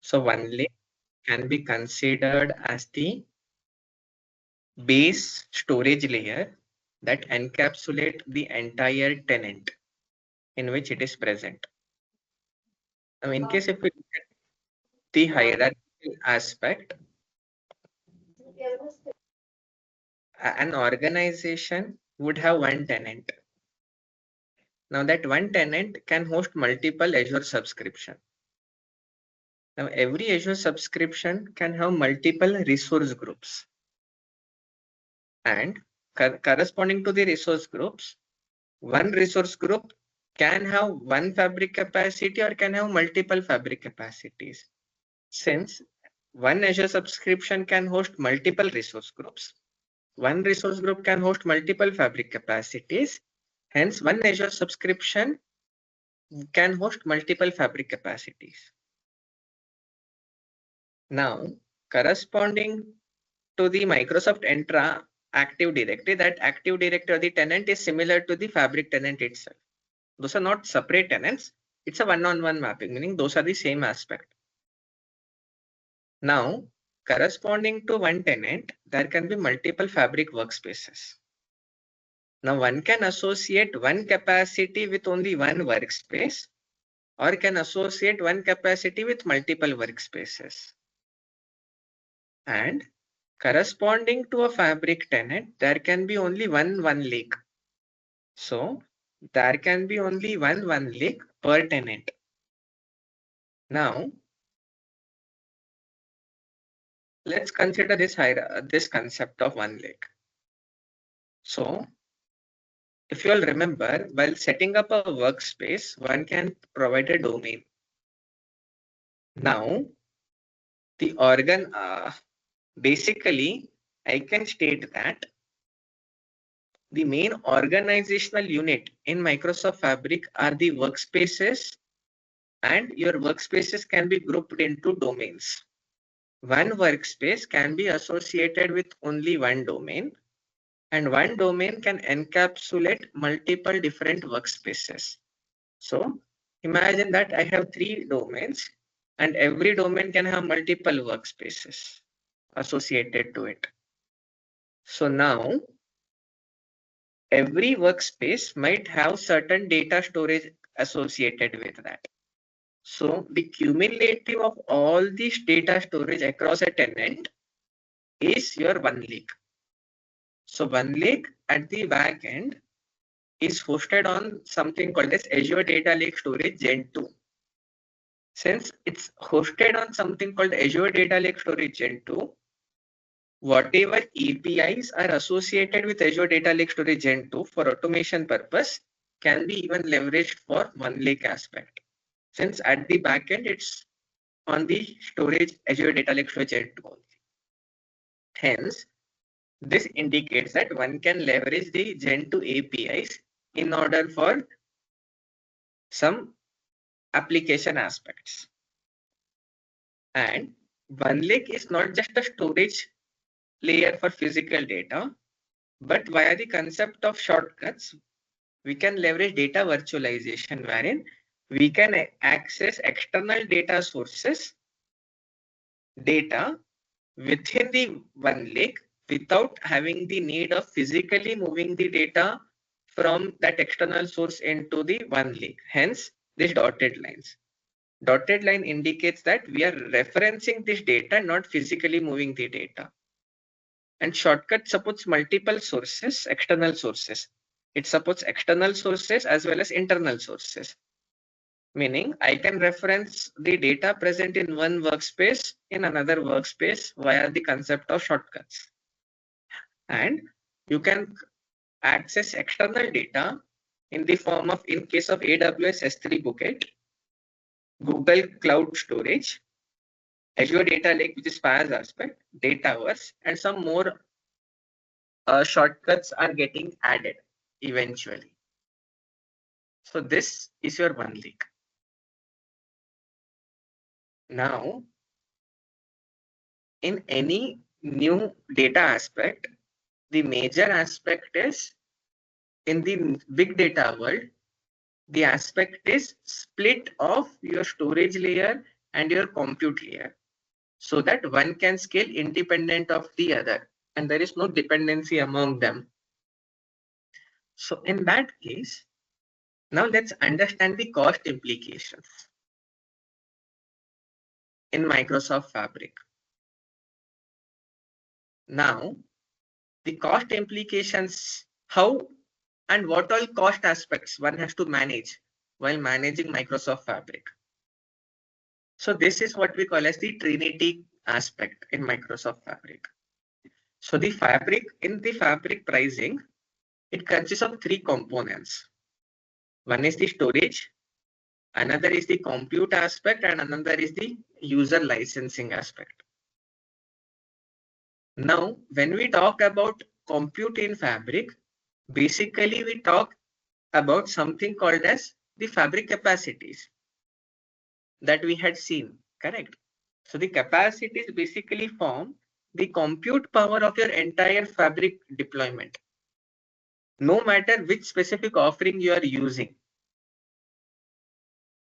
So one lake can be considered as the base storage layer that encapsulate the entire tenant in which it is present. Now, in case if we look at the hierarchical aspect, an organization would have one tenant. Now that one tenant can host multiple Azure subscription. Now every Azure subscription can have multiple resource groups. And corresponding to the resource groups, one resource group can have one fabric capacity or can have multiple fabric capacities. Since one Azure subscription can host multiple resource groups, one resource group can host multiple fabric capacities. Hence, one Azure subscription can host multiple fabric capacities. Now, corresponding to the Microsoft Entra Active Directory, that Active Directory of the tenant is similar to the Fabric tenant itself. Those are not separate tenants. It's a one-on-one mapping, meaning those are the same aspect. Now, corresponding to one tenant, there can be multiple Fabric workspaces. Now, one can associate one capacity with only one workspace, or can associate one capacity with multiple workspaces. And corresponding to a Fabric tenant, there can be only one lake. So there can be only one lake per tenant. Now, let's consider this concept of one lake. So if you all remember, while setting up a workspace, one can provide a domain. Now, the organ, basically, I can state that the main organizational unit in Microsoft Fabric are the workspaces, and your workspaces can be grouped into domains. One workspace can be associated with only one domain, and one domain can encapsulate multiple different workspaces. So imagine that I have 3 domains, and every domain can have multiple workspaces associated to it. So now every workspace might have certain data storage associated with that. So the cumulative of all these data storage across a tenant is your one lake. So one lake at the back end is hosted on something called as Azure Data Lake Storage Gen 2. Since it's hosted on something called Azure Data Lake Storage Gen 2, whatever APIs are associated with Azure Data Lake Storage Gen 2 for automation purpose can be even leveraged for one lake aspect. Since at the backend, it's on the storage Azure Data Lake Storage Gen 2 only. Hence, this indicates that one can leverage the Gen 2 APIs in order for some application aspects. And OneLake is not just a storage layer for physical data, but via the concept of shortcuts, we can leverage data virtualization, wherein we can access external data sources, data within the OneLake without having the need of physically moving the data from that external source into the OneLake. Hence, these dotted lines. Dotted line indicates that we are referencing this data, not physically moving the data. And shortcut supports multiple sources, external sources. It supports external sources as well as internal sources. Meaning I can reference the data present in one workspace in another workspace via the concept of shortcuts. And you can access external data in the form of, in case of AWS S3 bucket, Google Cloud Storage, Azure Data Lake, which is PaaS aspect, Dataverse, and some more shortcuts are getting added eventually. So this is your one lake. Now, in any new data aspect, the major aspect is, in the big data world, the aspect is split of your storage layer and your compute layer, so that one can scale independent of the other and there is no dependency among them. So in that case, now let's understand the cost implications in Microsoft Fabric. Now, the cost implications, how and what all cost aspects one has to manage while managing Microsoft Fabric. So this is what we call as the Trinity aspect in Microsoft Fabric. So the Fabric, in the Fabric pricing, it consists of three components. One is the storage, another is the compute aspect, and another is the user licensing aspect. Now, when we talk about compute in Fabric, basically we talk about something called as the Fabric capacities that we had seen, correct? So the capacities basically form the compute power of your entire Fabric deployment, no matter which specific offering you are using.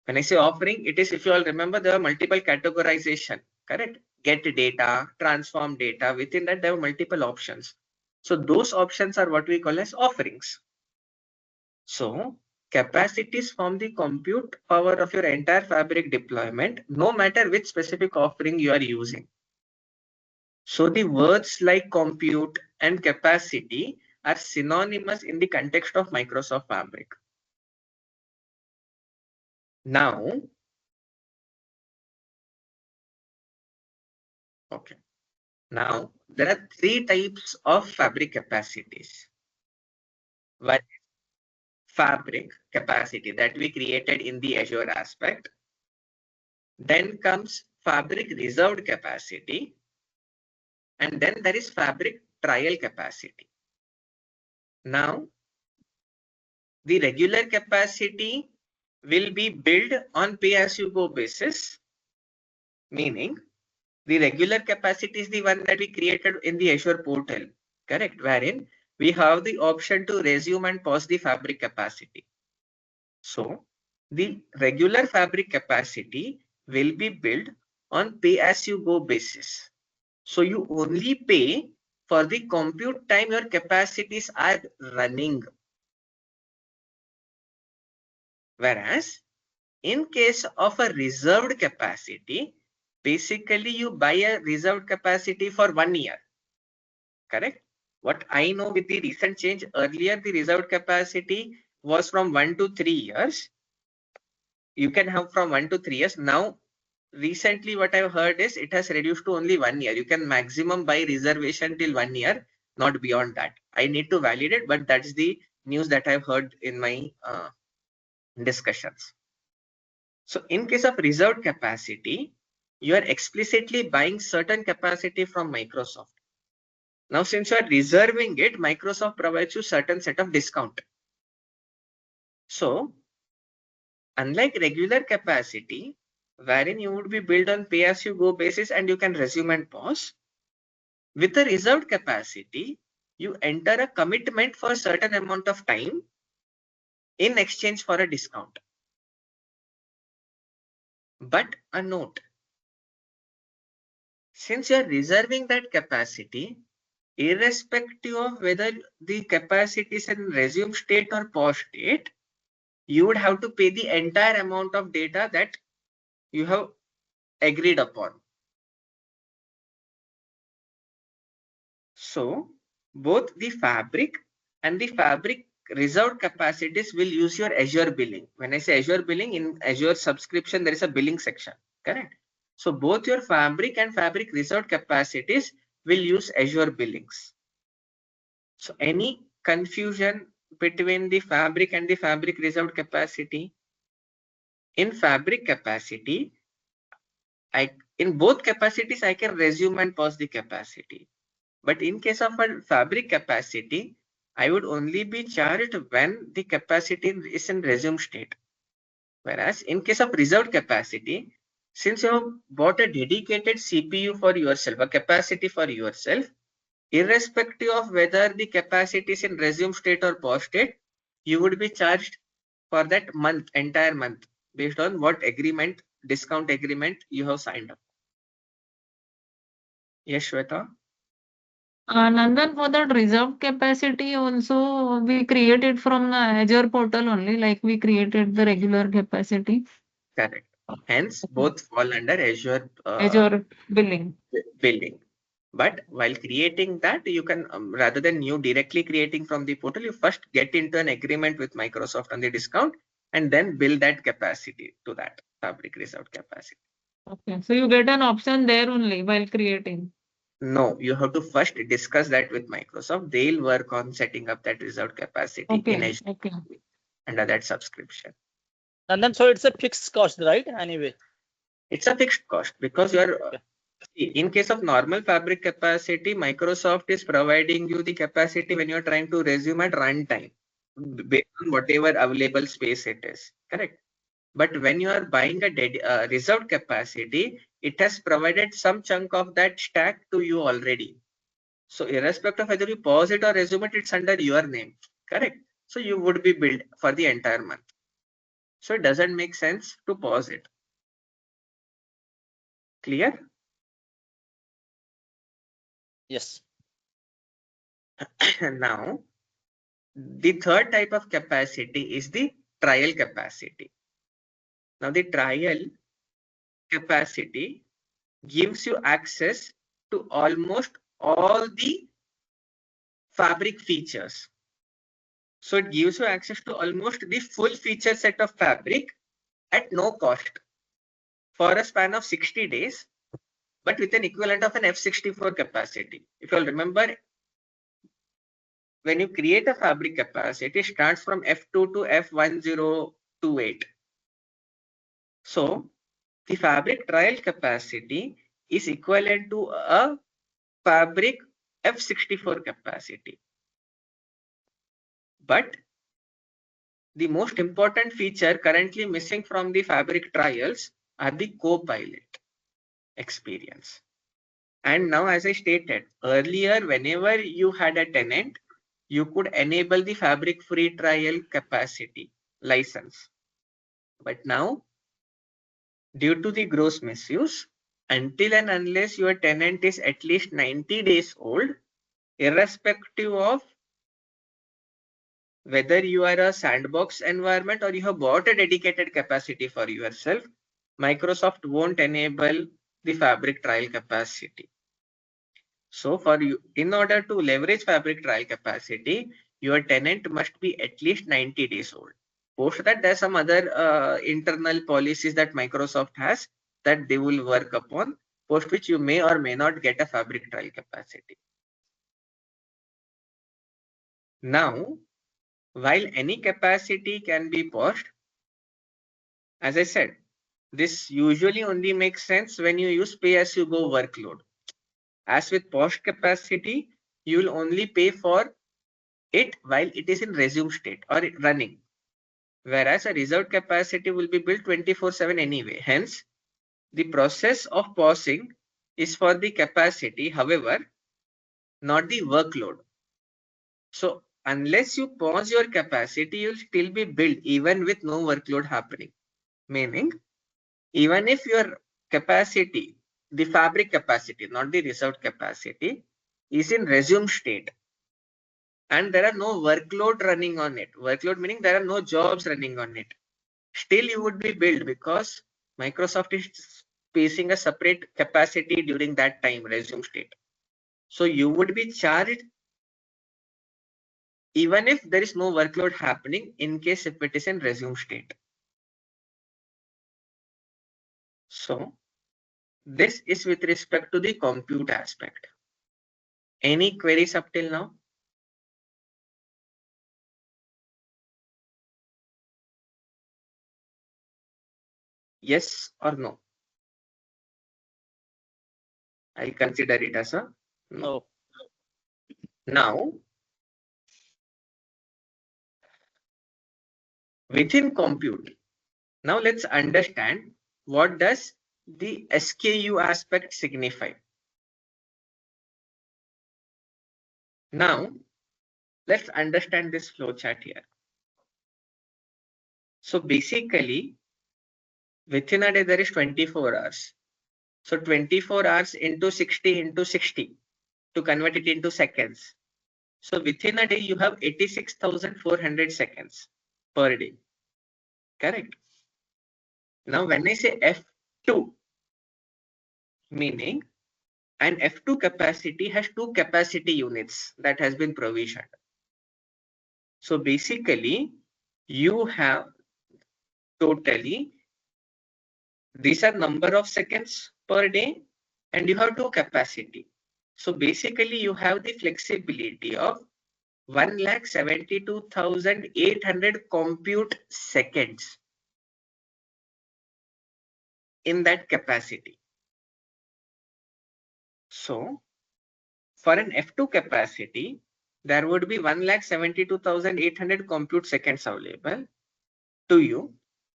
When I say offering, it is, if you all remember, there are multiple categorization, correct? Get data, transform data. Within that, there are multiple options. So those options are what we call as offerings. So capacities form the compute power of your entire Fabric deployment, no matter which specific offering you are using. So the words like compute and capacity are synonymous in the context of Microsoft Fabric. Now, okay. Now, there are three types of Fabric capacities. One, Fabric capacity that we created in the Azure aspect. Then comes Fabric reserved capacity. And then there is Fabric trial capacity. Now, the regular capacity will be built on pay-as-you-go basis, meaning the regular capacity is the one that we created in the Azure portal, correct? Wherein we have the option to resume and pause the Fabric capacity. So the regular Fabric capacity will be built on pay-as-you-go basis. So you only pay for the compute time your capacities are running. Whereas in case of a reserved capacity, basically you buy a reserved capacity for 1 year, correct? What I know with the recent change, earlier the reserved capacity was from 1 to 3 years. You can have from 1 to 3 years. Now, recently what I've heard is it has reduced to only 1 year. You can maximum buy reservation till 1 year, not beyond that. I need to validate, but that's the news that I've heard in my discussions. So in case of reserved capacity, you are explicitly buying certain capacity from Microsoft. Now, since you are reserving it, Microsoft provides you certain set of discount. So unlike regular capacity, wherein you would be built on pay-as-you-go basis and you can resume and pause, with a reserved capacity, you enter a commitment for a certain amount of time in exchange for a discount. But a note, since you are reserving that capacity, irrespective of whether the capacity is in resume state or pause state, you would have to pay the entire amount of data that you have agreed upon. So both the Fabric and the Fabric reserved capacities will use your Azure billing. When I say Azure billing, in Azure subscription, there is a billing section, correct? So both your Fabric and Fabric reserved capacities will use Azure billings. So any confusion between the Fabric and the Fabric reserved capacity? In Fabric capacity, in both capacities, I can resume and pause the capacity. But in case of a Fabric capacity, I would only be charged when the capacity is in resume state. Whereas in case of reserved capacity, since you have bought a dedicated CPU for yourself, a capacity for yourself, irrespective of whether the capacity is in resume state or pause state, you would be charged for that month, entire month, based on what agreement discount agreement you have signed up. Yes, Shweta? Nandan, for that reserved capacity also we created from the Azure portal only, like we created the regular capacity. Correct. Hence, both fall under Azure Azure billing. billing. But while creating that, you can, rather than you directly creating from the portal, you first get into an agreement with Microsoft on the discount and then build that capacity to that Fabric reserved capacity. Okay, so you get an option there only while creating. No, you have to first discuss that with Microsoft. They'll work on setting up that reserved capacity in Okay, Azure okay. under that subscription. And then so it's a fixed cost, right? Anyway. It's a fixed cost because you're in case of normal Fabric capacity, Microsoft is providing you the capacity when you're trying to resume at runtime based on whatever available space it is. Correct. But when you are buying a reserved capacity, it has provided some chunk of that stack to you already. So irrespective of whether you pause it or resume it, it's under your name. Correct. So you would be billed for the entire month. So it doesn't make sense to pause it. Clear? Yes. Now, the third type of capacity is the trial capacity. Now, the trial capacity gives you access to almost all the Fabric features. So it gives you access to almost the full feature set of Fabric at no cost for a span of 60 days, but with an equivalent of an F64 capacity. If you'll remember, when you create a Fabric capacity, it starts from F2 to F1028. So the Fabric trial capacity is equivalent to a Fabric F64 capacity. But the most important feature currently missing from the Fabric trials are the Copilot experience. And now, as I stated earlier, whenever you had a tenant, you could enable the Fabric free trial capacity license. But now, due to the gross misuse, until and unless your tenant is at least 90 days old, irrespective of whether you are a sandbox environment or you have bought a dedicated capacity for yourself, Microsoft won't enable the Fabric trial capacity. So for you, in order to leverage Fabric trial capacity, your tenant must be at least 90 days old. Post that, there's some other internal policies that Microsoft has that they will work upon, post which you may or may not get a Fabric trial capacity. Now, while any capacity can be paused, as I said, this usually only makes sense when you use pay-as-you-go workload. As with paused capacity, you will only pay for it while it is in resume state or running. Whereas a reserved capacity will be built 24/7 anyway. Hence, the process of pausing is for the capacity, however, not the workload. So unless you pause your capacity, you'll still be built even with no workload happening. Meaning, even if your capacity, the Fabric capacity, not the reserved capacity, is in resume state and there are no workload running on it. Workload meaning there are no jobs running on it. Still you would be billed because Microsoft is facing a separate capacity during that time, resume state. So you would be charged even if there is no workload happening in case if it is in resume state. So this is with respect to the compute aspect. Any queries up till now? Yes or no? I'll consider it as a no. Now, within compute, now let's understand what does the SKU aspect signify. Now, let's understand this flowchart here. So basically, Within a day, there is 24 hours. So 24 hours into 60 to convert it into seconds. So within a day, you have 86,400 seconds per day. Correct. Now, when I say F2, meaning an F2 capacity has two capacity units that has been provisioned. So basically, you have totally, these are number of seconds per day, and you have two capacity. So basically, you have the flexibility of 1,72,800 compute seconds in that capacity. So for an F2 capacity, there would be 1,72,800 compute seconds available to you,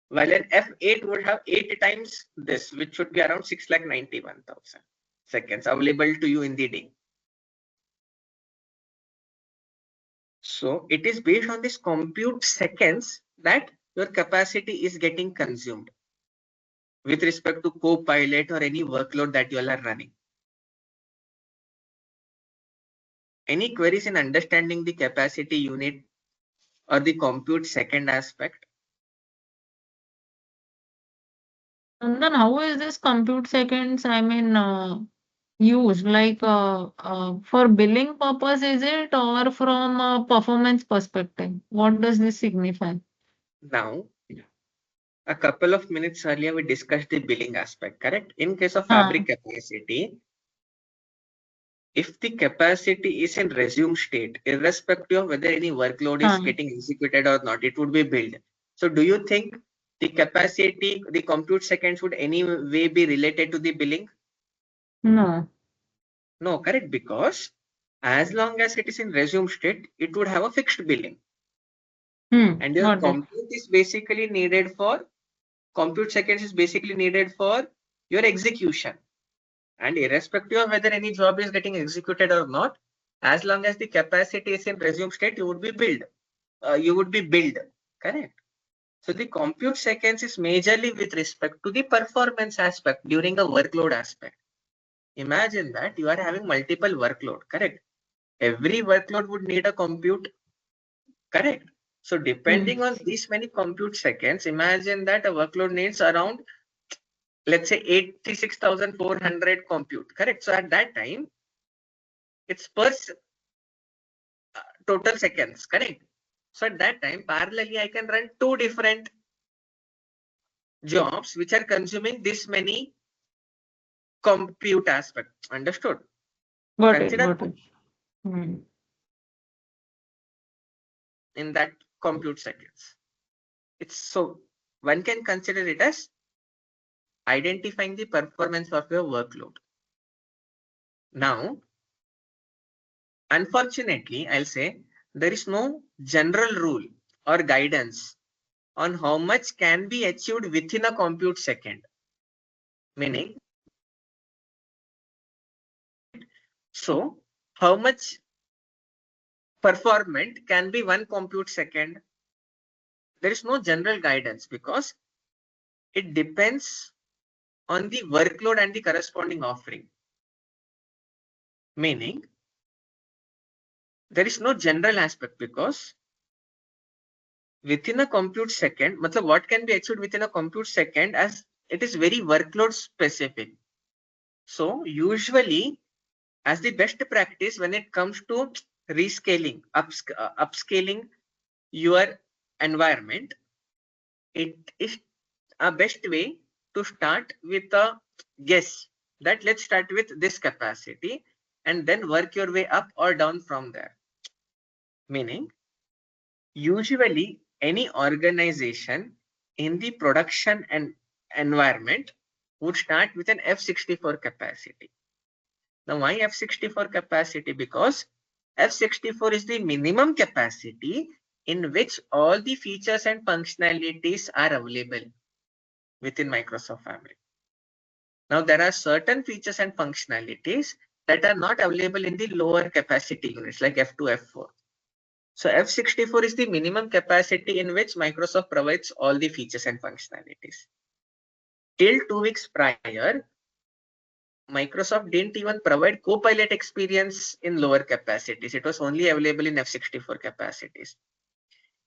while an F8 would have 8 times this, which should be around 6,91,000 seconds available to you in the day. So it is based on this compute seconds that your capacity is getting consumed with respect to Copilot or any workload that you all are running. Any queries in understanding the capacity unit or the compute second aspect? And then how is this compute seconds, I mean, used? Like for billing purpose, is it, or from a performance perspective? What does this signify? Now, a couple of minutes earlier, we discussed the billing aspect, correct? In case of Fabric capacity, if the capacity is in resume state, irrespective of whether any workload is getting executed or not, it would be billed. So do you think the capacity, the compute seconds would any way be related to the billing? No. No, correct, because as long as it is in resume state, it would have a fixed billing. And your compute is basically needed for, compute seconds is basically needed for your execution. And irrespective of whether any job is getting executed or not, as long as the capacity is in resume state, you would be billed. Correct. So the compute seconds is majorly with respect to the performance aspect during a workload aspect. Imagine that you are having multiple workload, correct? Every workload would need a compute, correct? So depending on these many compute seconds, imagine that a workload needs around, let's say 86,400 compute, correct? So at that time, it's per total seconds, correct? So at that time, parallelly, I can run two different jobs which are consuming this many compute aspects. Understood? Got Consider it. in that compute seconds. It's so one can consider it as identifying the performance of your workload. Now, unfortunately, I'll say there is no general rule or guidance on how much can be achieved within a compute second. Meaning, so how much performant can be one compute second? There is no general guidance because it depends on the workload and the corresponding offering. Meaning, there is no general aspect because within a compute second, what can be achieved within a compute second as it is very workload specific. So usually, as the best practice when it comes to rescaling, upscaling your environment, it is a best way to start with a guess that let's start with this capacity and then work your way up or down from there. Meaning, usually any organization in the production and environment would start with an F64 capacity. Now, why F64 capacity? Because F64 is the minimum capacity in which all the features and functionalities are available within Microsoft Fabric. Now, there are certain features and functionalities that are not available in the lower capacity units like F2, F4. So F64 is the minimum capacity in which Microsoft provides all the features and functionalities. till 2 weeks prior, Microsoft didn't even provide Copilot experience in lower capacities. It was only available in F64 capacities.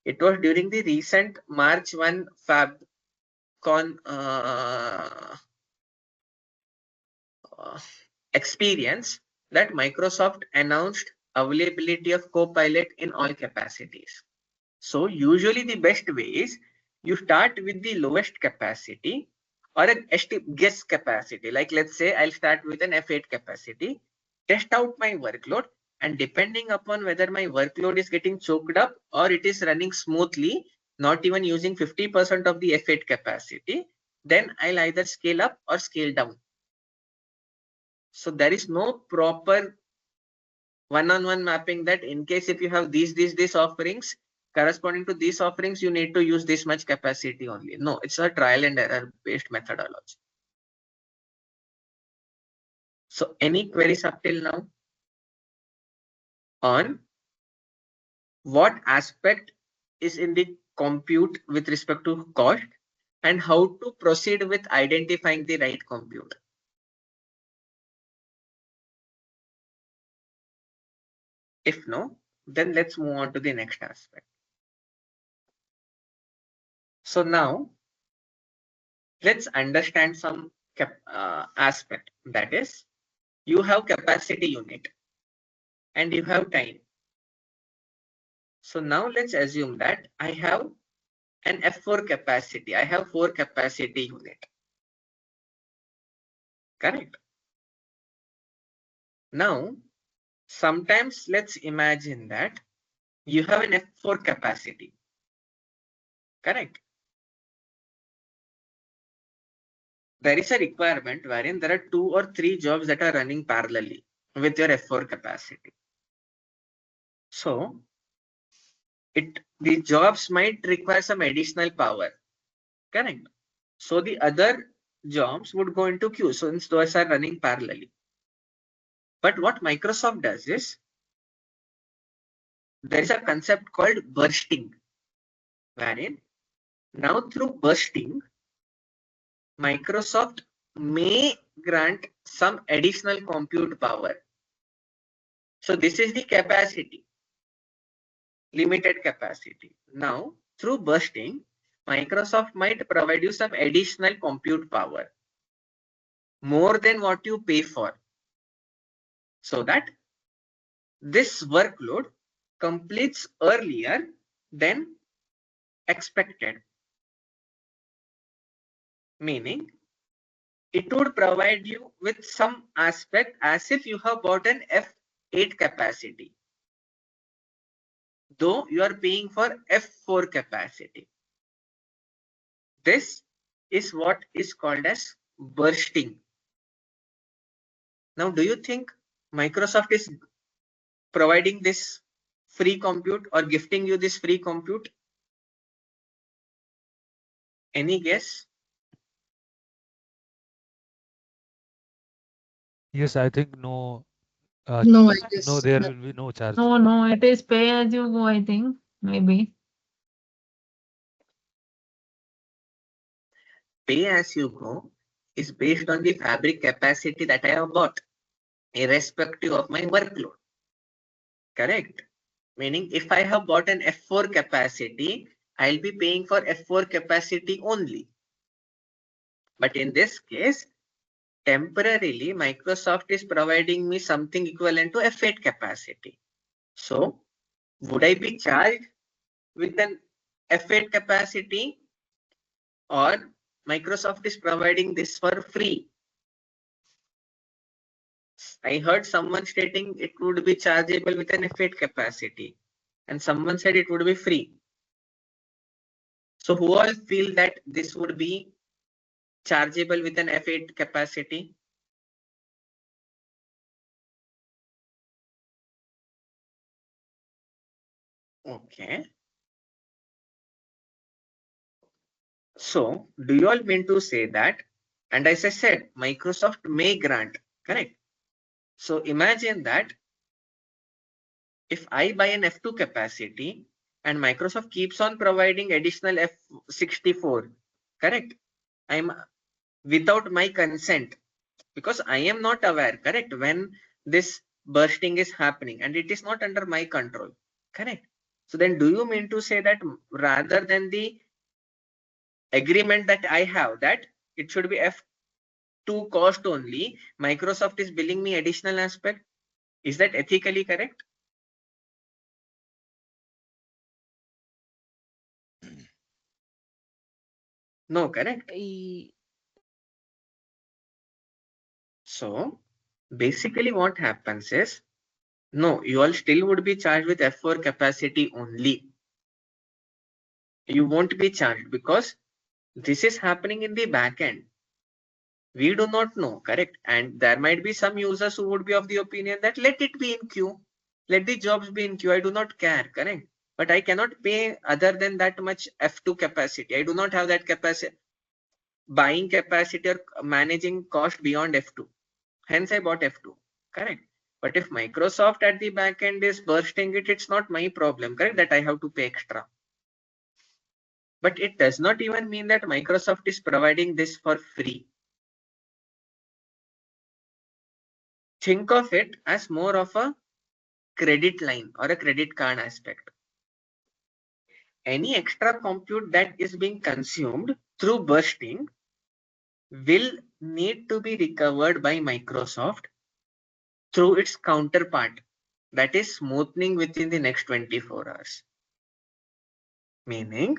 It was during the recent March 1 FabCon experience that Microsoft announced availability of Copilot in all capacities. So usually the best way is you start with the lowest capacity or a guess capacity. Like let's say I'll start with an F8 capacity, test out my workload, and depending upon whether my workload is getting choked up or it is running smoothly, not even using 50% of the F8 capacity, then I'll either scale up or scale down. So there is no proper one-on-one mapping that in case if you have these offerings, corresponding to these offerings, you need to use this much capacity only. No, it's a trial and error based methodology. So any queries up till now on what aspect is in the compute with respect to cost and how to proceed with identifying the right compute? If no, then let's move on to the next aspect. So now let's understand some aspect, that is you have capacity unit and you have time. So now let's assume that I have an F4 capacity. I have 4 capacity unit. Correct. Now, sometimes let's imagine that you have an F4 capacity. Correct. There is a requirement wherein there are 2 or 3 jobs that are running parallelly with your F4 capacity. So the jobs might require some additional power. Correct. So the other jobs would go into queue since those are running parallelly. But what Microsoft does is there is a concept called bursting, wherein now through bursting, Microsoft may grant some additional compute power. So this is the capacity, limited capacity. Now through bursting, Microsoft might provide you some additional compute power, more than what you pay for, so that this workload completes earlier than expected. Meaning, it would provide you with some aspect as if you have bought an F8 capacity, though you are paying for F4 capacity. This is what is called as bursting. Now, do you think Microsoft is providing this free compute or gifting you this free compute? Any guess? Yes, I think no. No, I guess. No, there will be no charge. No, it is pay as you go, I think. Maybe. Pay as you go is based on the fabric capacity that I have bought, irrespective of my workload. Correct. Meaning if I have bought an F4 capacity, I'll be paying for F4 capacity only. But in this case, temporarily, Microsoft is providing me something equivalent to F8 capacity. So would I be charged with an F8 capacity, or Microsoft is providing this for free? I heard someone stating it would be chargeable with an F8 capacity, and someone said it would be free. So who all feel that this would be chargeable with an F8 capacity? Okay. So do you all mean to say that? And as I said, Microsoft may grant, correct? So imagine that if I buy an F2 capacity and Microsoft keeps on providing additional F64, correct? I'm without my consent, because I am not aware, correct, when this bursting is happening and it is not under my control, correct? So then do you mean to say that rather than the agreement that I have that it should be F2 cost only, Microsoft is billing me additional aspect? Is that ethically correct? No, correct? So basically what happens is, no, you all still would be charged with F4 capacity only. You won't be charged because this is happening in the back end. We do not know, correct? And there might be some users who would be of the opinion that let it be in queue. Let the jobs be in queue. I do not care, correct? But I cannot pay other than that much F2 capacity. I do not have that capacity, buying capacity or managing cost beyond F2. Hence I bought F2, correct? But if Microsoft at the back end is bursting it, it's not my problem, correct? That I have to pay extra. But it does not even mean that Microsoft is providing this for free. Think of it as more of a credit line or a credit card aspect. Any extra compute that is being consumed through bursting will need to be recovered by Microsoft through its counterpart, that is smoothing within the next 24 hours. Meaning,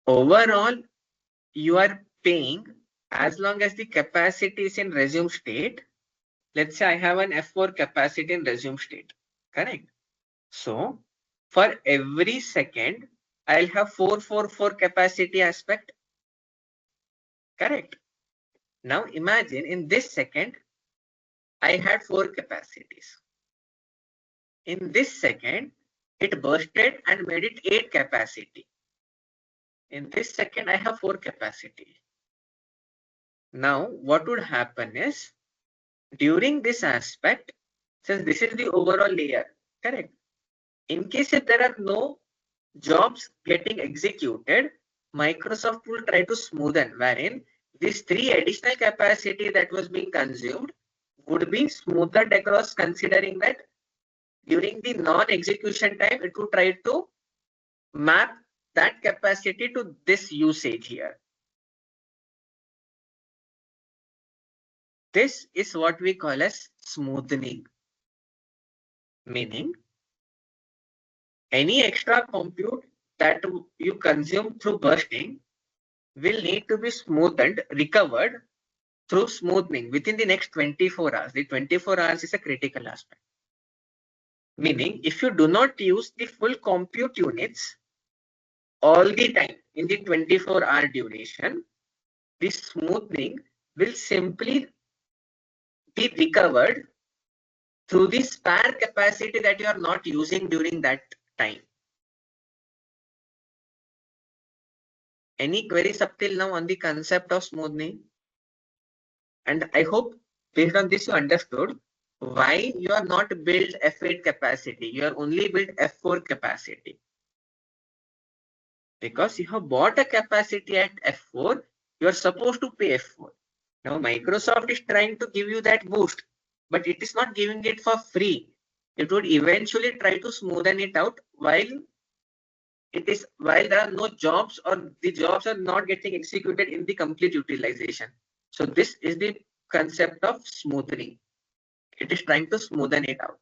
overall, you are paying as long as the capacity is in resume state. Let's say I have an F4 capacity in resume state, correct? So for every second, I'll have 444 capacity aspect, correct? Now imagine in this second, I had 4 capacities. In this second, it bursted and made it 8 capacity. In this second, I have 4 capacity. Now what would happen is, during this aspect, since this is the overall layer, correct? In case if there are no jobs getting executed, Microsoft will try to smoothen, wherein these 3 additional capacity that was being consumed would be smoothed across, considering that during the non-execution time, it would try to map that capacity to this usage here. This is what we call as smoothing. Meaning, any extra compute that you consume through bursting will need to be smoothed, recovered through smoothing within the next 24 hours. The 24 hours is a critical aspect. Meaning, if you do not use the full compute units all the time in the 24-hour duration, the smoothing will simply be recovered through the spare capacity that you are not using during that time. Any queries up till now on the concept of smoothing? And I hope based on this you understood why you are not built F8 capacity, you are only built F4 capacity. Because you have bought a capacity at F4, you are supposed to pay F4. Now Microsoft is trying to give you that boost, but it is not giving it for free. It would eventually try to smoothen it out while there are no jobs or the jobs are not getting executed in the complete utilization. So this is the concept of smoothing. It is trying to smoothen it out.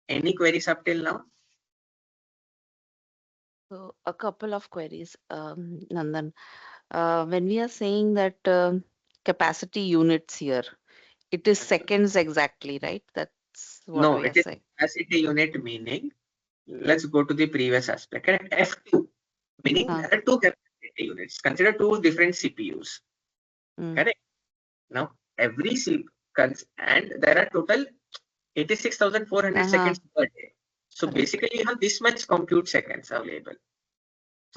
Any queries up till now? So a couple of queries, Nandan. When we are saying that capacity units here, it is seconds exactly, right? That's what No, we it are is saying. capacity unit, meaning, let's go to the previous aspect. Correct? F2, meaning there are 2 capacity units. Consider 2 different CPUs. Correct? Now every CPU, and there are total 86,400 seconds per day. So basically you have this much compute seconds available.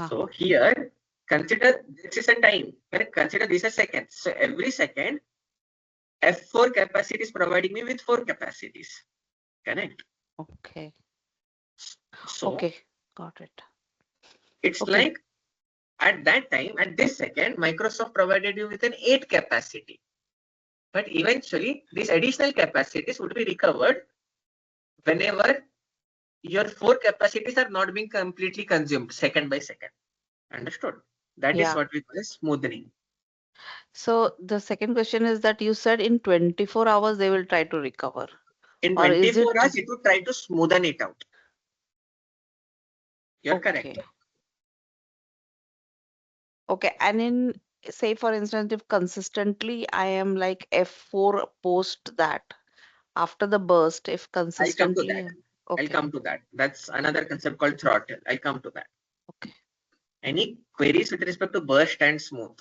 So here, consider this is a time, correct? Consider this as seconds. So every second, F4 capacity is providing me with 4 capacities, correct? Okay. So Okay, got it. it's Okay. like At that time, at this second, Microsoft provided you with an 8 capacity. But eventually, these additional capacities would be recovered whenever your 4 capacities are not being completely consumed second by second. Understood? That is Yeah. what we call as smoothing. So the second question is that you said in 24 hours they will try to recover. In Or is 24 it- hours, it would try to smoothen it out. You're correct. Okay. Okay. And in, say for instance, if consistently I am like F4 post that after the burst, if I'll come to consistently. that. Okay. I'll come to that. That's another concept called throttle. I'll come to that. Okay. Any queries with respect to burst and smooth?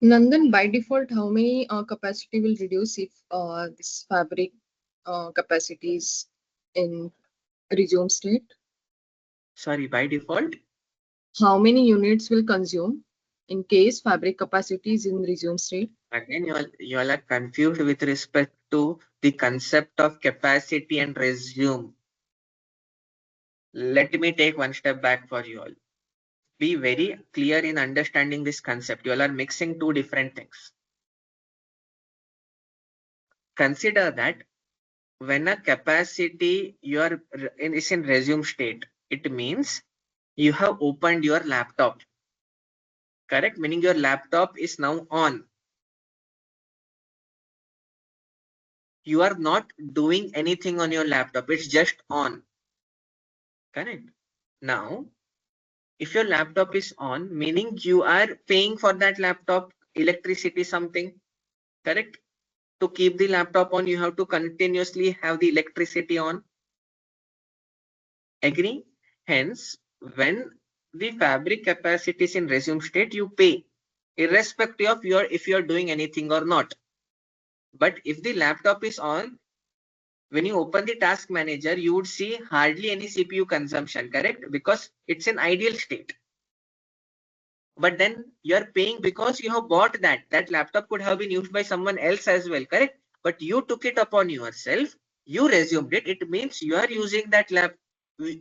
Nandan, by default, how many capacity will reduce if this fabric capacity is in resume state? Sorry, by default? How many units will consume in case fabric capacity is in resume state? Again, you all are confused with respect to the concept of capacity and resume. Let me take one step back for you all. Be very clear in understanding this concept. You all are mixing two different things. Consider that when a capacity is in resume state, it means you have opened your laptop. Correct? Meaning your laptop is now on. You are not doing anything on your laptop. It's just on. Correct? Now, if your laptop is on, meaning you are paying for that laptop, electricity something. Correct? To keep the laptop on, you have to continuously have the electricity on. Agree? Hence, when the fabric capacity is in resume state, you pay irrespective of if you're doing anything or not. But if the laptop is on, when you open the task manager, you would see hardly any CPU consumption, correct? Because it's an ideal state. But then you're paying because you have bought that. That laptop could have been used by someone else as well, correct? But you took it upon yourself, you resumed it. It means you are using that laptop.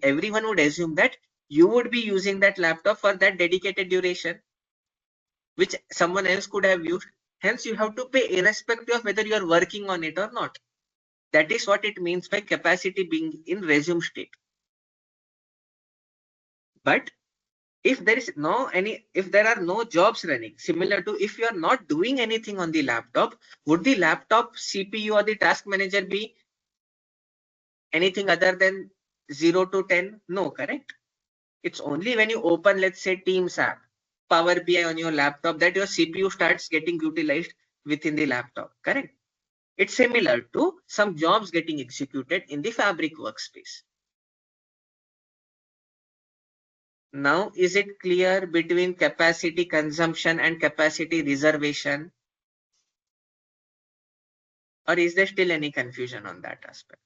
Everyone would assume that you would be using that laptop for that dedicated duration, which someone else could have used. Hence, you have to pay irrespective of whether you are working on it or not. That is what it means by capacity being in resume state. But if there are no jobs running, similar to if you are not doing anything on the laptop, would the laptop CPU or the task manager be anything other than 0 to 10? No, correct? It's only when you open, let's say, Teams app, Power BI on your laptop, that your CPU starts getting utilized within the laptop, correct? It's similar to some jobs getting executed in the Fabric workspace. Now, is it clear between capacity consumption and capacity reservation? Or is there still any confusion on that aspect?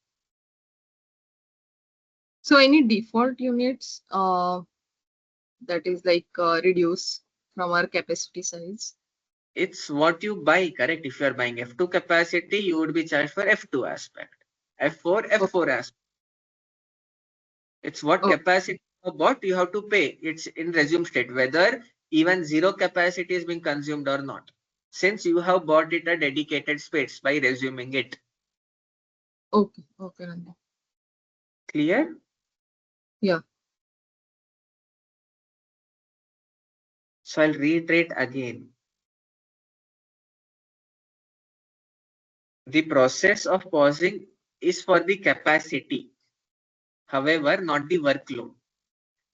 So any default units that is like reduce from our capacity size? It's what you buy, correct? If you are buying F2 capacity, you would be charged for F2 aspect. F4 aspect. It's what capacity you bought, you have to pay. It's in resume state, whether even 0 capacity is being consumed or not. Since you have bought it a dedicated space by resuming it. Okay, okay, Nandan. Clear? Yeah. So I'll reiterate again. The process of pausing is for the capacity. However, not the workload.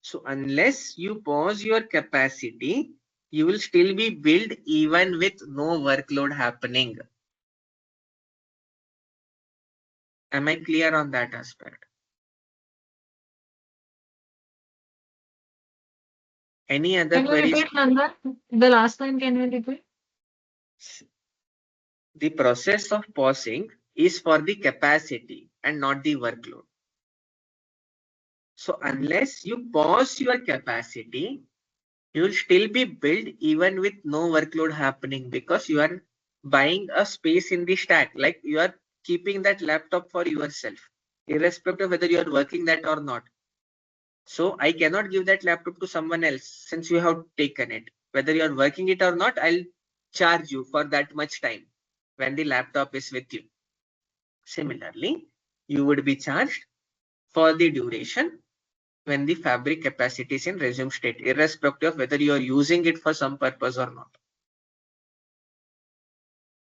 So unless you pause your capacity, you will still be billed even with no workload happening. Am I clear on that aspect? Any other Can you queries? repeat, Nandan? The last line, can you repeat? The process of pausing is for the capacity and not the workload. So unless you pause your capacity, you will still be billed even with no workload happening because you are buying a space in the stack, like you are keeping that laptop for yourself, irrespective of whether you are working that or not. So I cannot give that laptop to someone else since you have taken it. Whether you are working it or not, I'll charge you for that much time when the laptop is with you. Similarly, you would be charged for the duration when the fabric capacity is in resume state, irrespective of whether you are using it for some purpose or not.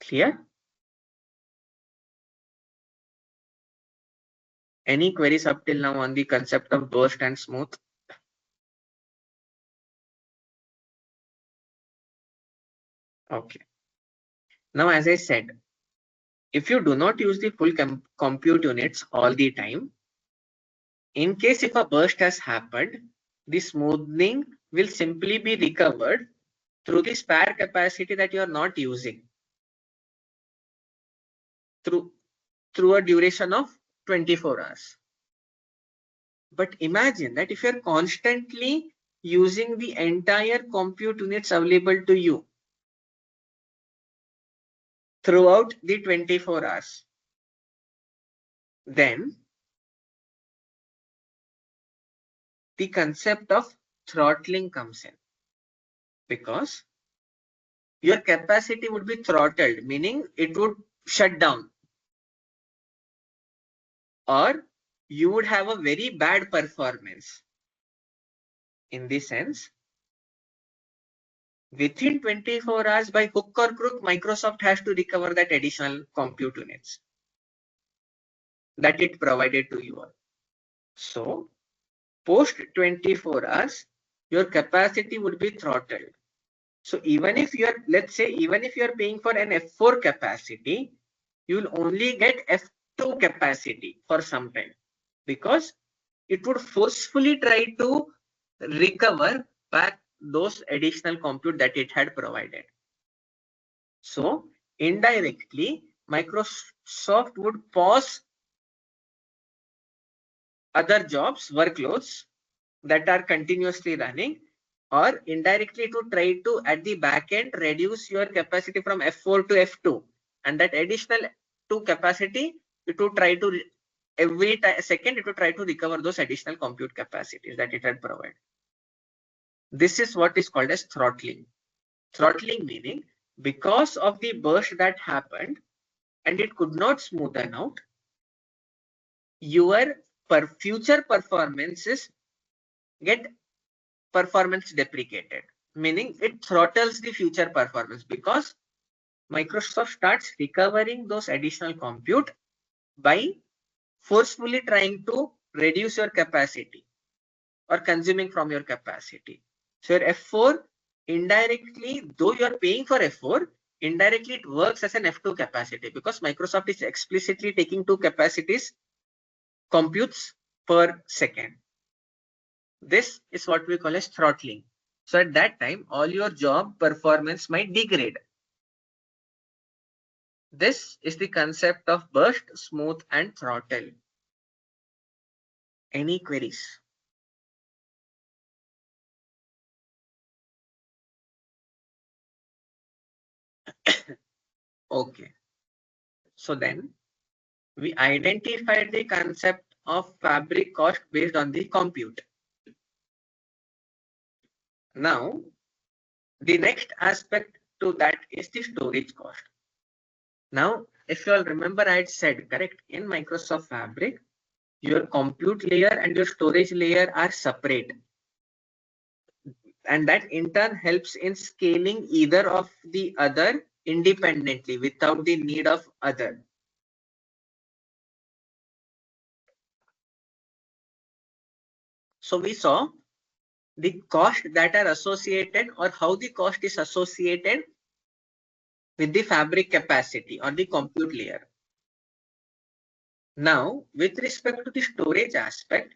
Clear? Any queries up till now on the concept of burst and smooth? Okay. Now, as I said, if you do not use the full compute units all the time, in case if a burst has happened, the smoothing will simply be recovered through the spare capacity that you are not using through a duration of 24 hours. But imagine that if you're constantly using the entire compute units available to you throughout the 24 hours, then the concept of throttling comes in, because your capacity would be throttled, meaning it would shut down, or you would have a very bad performance. In this sense, within 24 hours, by hook or crook, Microsoft has to recover that additional compute units that it provided to you all. So post 24 hours, your capacity would be throttled. So even if you are, let's say, even if you are paying for an F4 capacity, you will only get F2 capacity for some time, because it would forcefully try to recover back those additional compute that it had provided. So indirectly, Microsoft would pause other jobs, workloads that are continuously running, or indirectly it would try to, at the back end, reduce your capacity from F4 to F2, and that additional 2 capacity, it would try to, every second, it would try to recover those additional compute capacities that it had provided. This is what is called as throttling. Throttling meaning, because of the burst that happened and it could not smoothen out, your future performances get performance deprecated, meaning it throttles the future performance, because Microsoft starts recovering those additional compute by forcefully trying to reduce your capacity or consuming from your capacity. So your F4 indirectly, though you are paying for F4, indirectly it works as an F2 capacity, because Microsoft is explicitly taking 2 capacities computes per second. This is what we call as throttling. So at that time, all your job performance might degrade. This is the concept of burst, smooth, and throttle. Any queries? Okay. So then we identified the concept of fabric cost based on the compute. Now, the next aspect to that is the storage cost. Now, if you all remember, I had said, correct, in Microsoft Fabric, your compute layer and your storage layer are separate. And that in turn helps in scaling either of the other independently without the need of other. So we saw the cost that are associated, or how the cost is associated with the fabric capacity or the compute layer. Now, with respect to the storage aspect,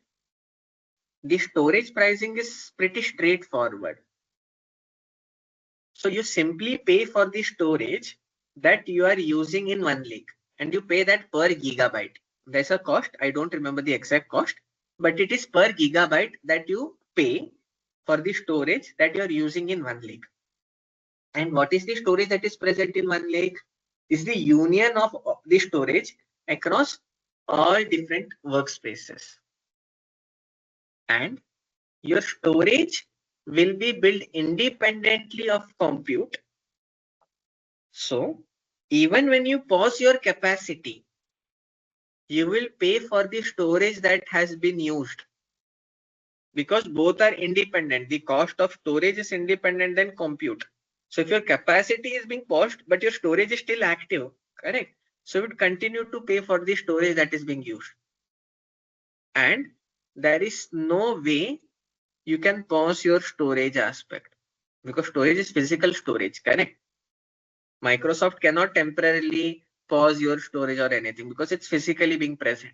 the storage pricing is pretty straightforward. So you simply pay for the storage that you are using in one lake, and you pay that per gigabyte. There's a cost, I don't remember the exact cost, but it is per gigabyte that you pay for the storage that you are using in one lake. And what is the storage that is present in one lake? Is the union of the storage across all different workspaces. And your storage will be built independently of compute. So even when you pause your capacity, you will pay for the storage that has been used, because both are independent. The cost of storage is independent than compute. So if your capacity is being paused, but your storage is still active, correct? So it would continue to pay for the storage that is being used. And there is no way you can pause your storage aspect, because storage is physical storage, correct? Microsoft cannot temporarily pause your storage or anything because it's physically being present.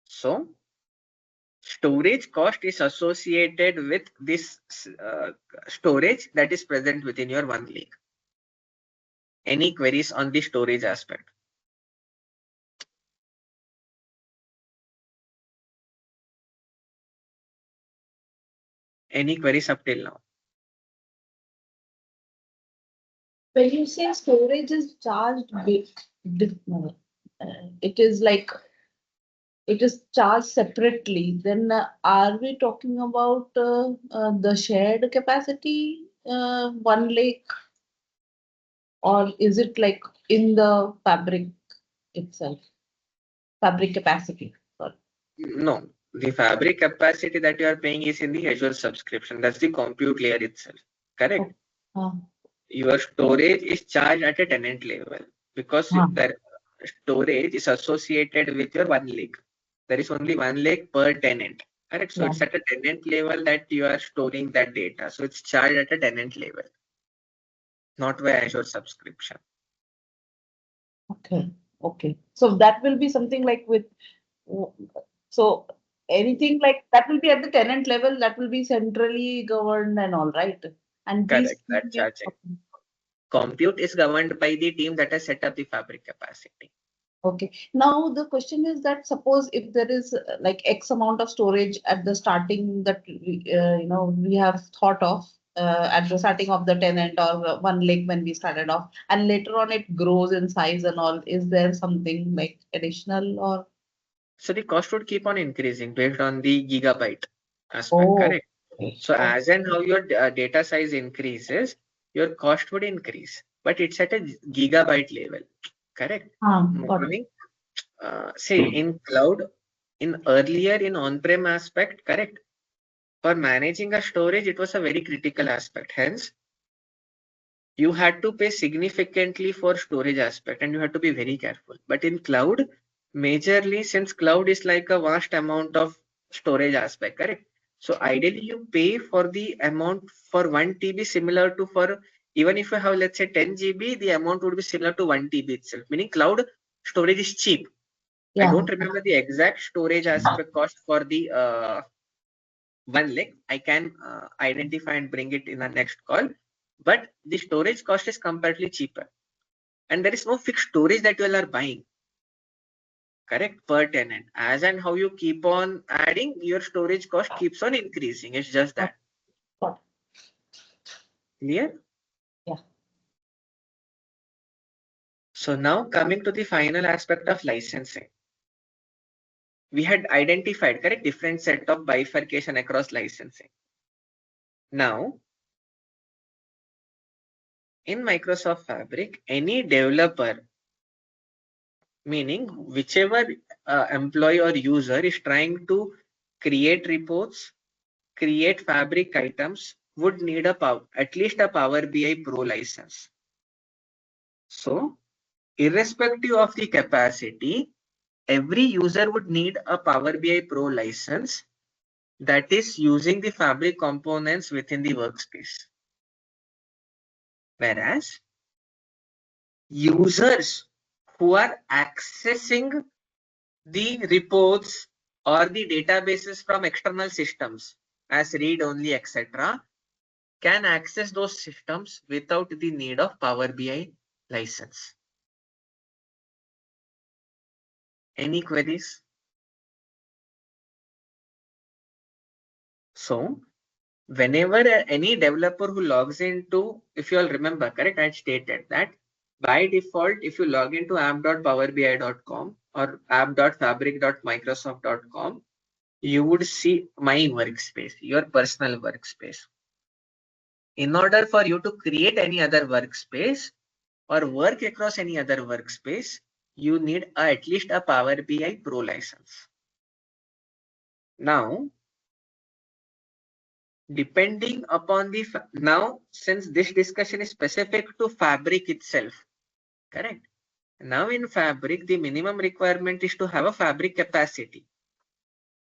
So storage cost is associated with this storage that is present within your one lake. Any queries on the storage aspect? Any queries up till now? When you say storage is charged it is like it is charged separately, then are we talking about the shared capacity, one lake, or is it like in the fabric itself, fabric capacity? Sorry. No, the fabric capacity that you are paying is in the Azure subscription. That's the compute layer itself, correct? Your storage is charged at a tenant level because the storage is associated with your one lake. There is only one lake per tenant, correct? So it's at a tenant level that you are storing that data. So it's charged at a tenant level, not via Azure subscription. Okay. So that will be something like with, so anything like that will be at the tenant level, that will be centrally governed and all, right? And correct, that charging. Compute is governed by the team that has set up the fabric capacity. Okay. Now the question is that suppose if there is like X amount of storage at the starting that we have thought of at the starting of the tenant or one lake when we started off, and later on it grows in size and all, is there something like additional or? So the cost would keep on increasing based on the gigabyte aspect, correct? So as and how your data size increases, your cost would increase, but it's at a gigabyte level, correct? Say in cloud, in earlier in on-prem aspect, correct? For managing a storage, it was a very critical aspect. Hence, you had to pay significantly for storage aspect and you had to be very careful. But in cloud, majorly since cloud is like a vast amount of storage aspect, correct? So ideally you pay for the amount for 1 TB similar to for, even if you have let's say 10 GB, the amount would be similar to 1 TB itself, meaning cloud storage is cheap. I don't remember the exact storage aspect cost for the one lake. I can identify and bring it in the next call, but the storage cost is comparatively cheaper and there is no fixed storage that you all are buying, correct, per tenant. As and how you keep on adding, your storage cost keeps on increasing. It's just that. Clear? Yeah. So now coming to the final aspect of licensing. We had identified, correct, different set of bifurcation across licensing. Now, in Microsoft Fabric, any developer, meaning whichever employee or user is trying to create reports, create Fabric items, would need at least a Power BI Pro license. So, irrespective of the capacity, every user would need a Power BI Pro license that is using the Fabric components within the workspace. Whereas users who are accessing the reports or the databases from external systems as read-only, etc., can access those systems without the need of Power BI license. Any queries? So, whenever any developer who logs into, if you all remember, correct, I stated that by default, if you log into app.powerbi.com or app.fabric.microsoft.com, you would see my workspace, your personal workspace. In order for you to create any other workspace or work across any other workspace, you need at least a Power BI Pro license. Now, depending upon the, now since this discussion is specific to Fabric itself, correct? Now in Fabric, the minimum requirement is to have a Fabric capacity.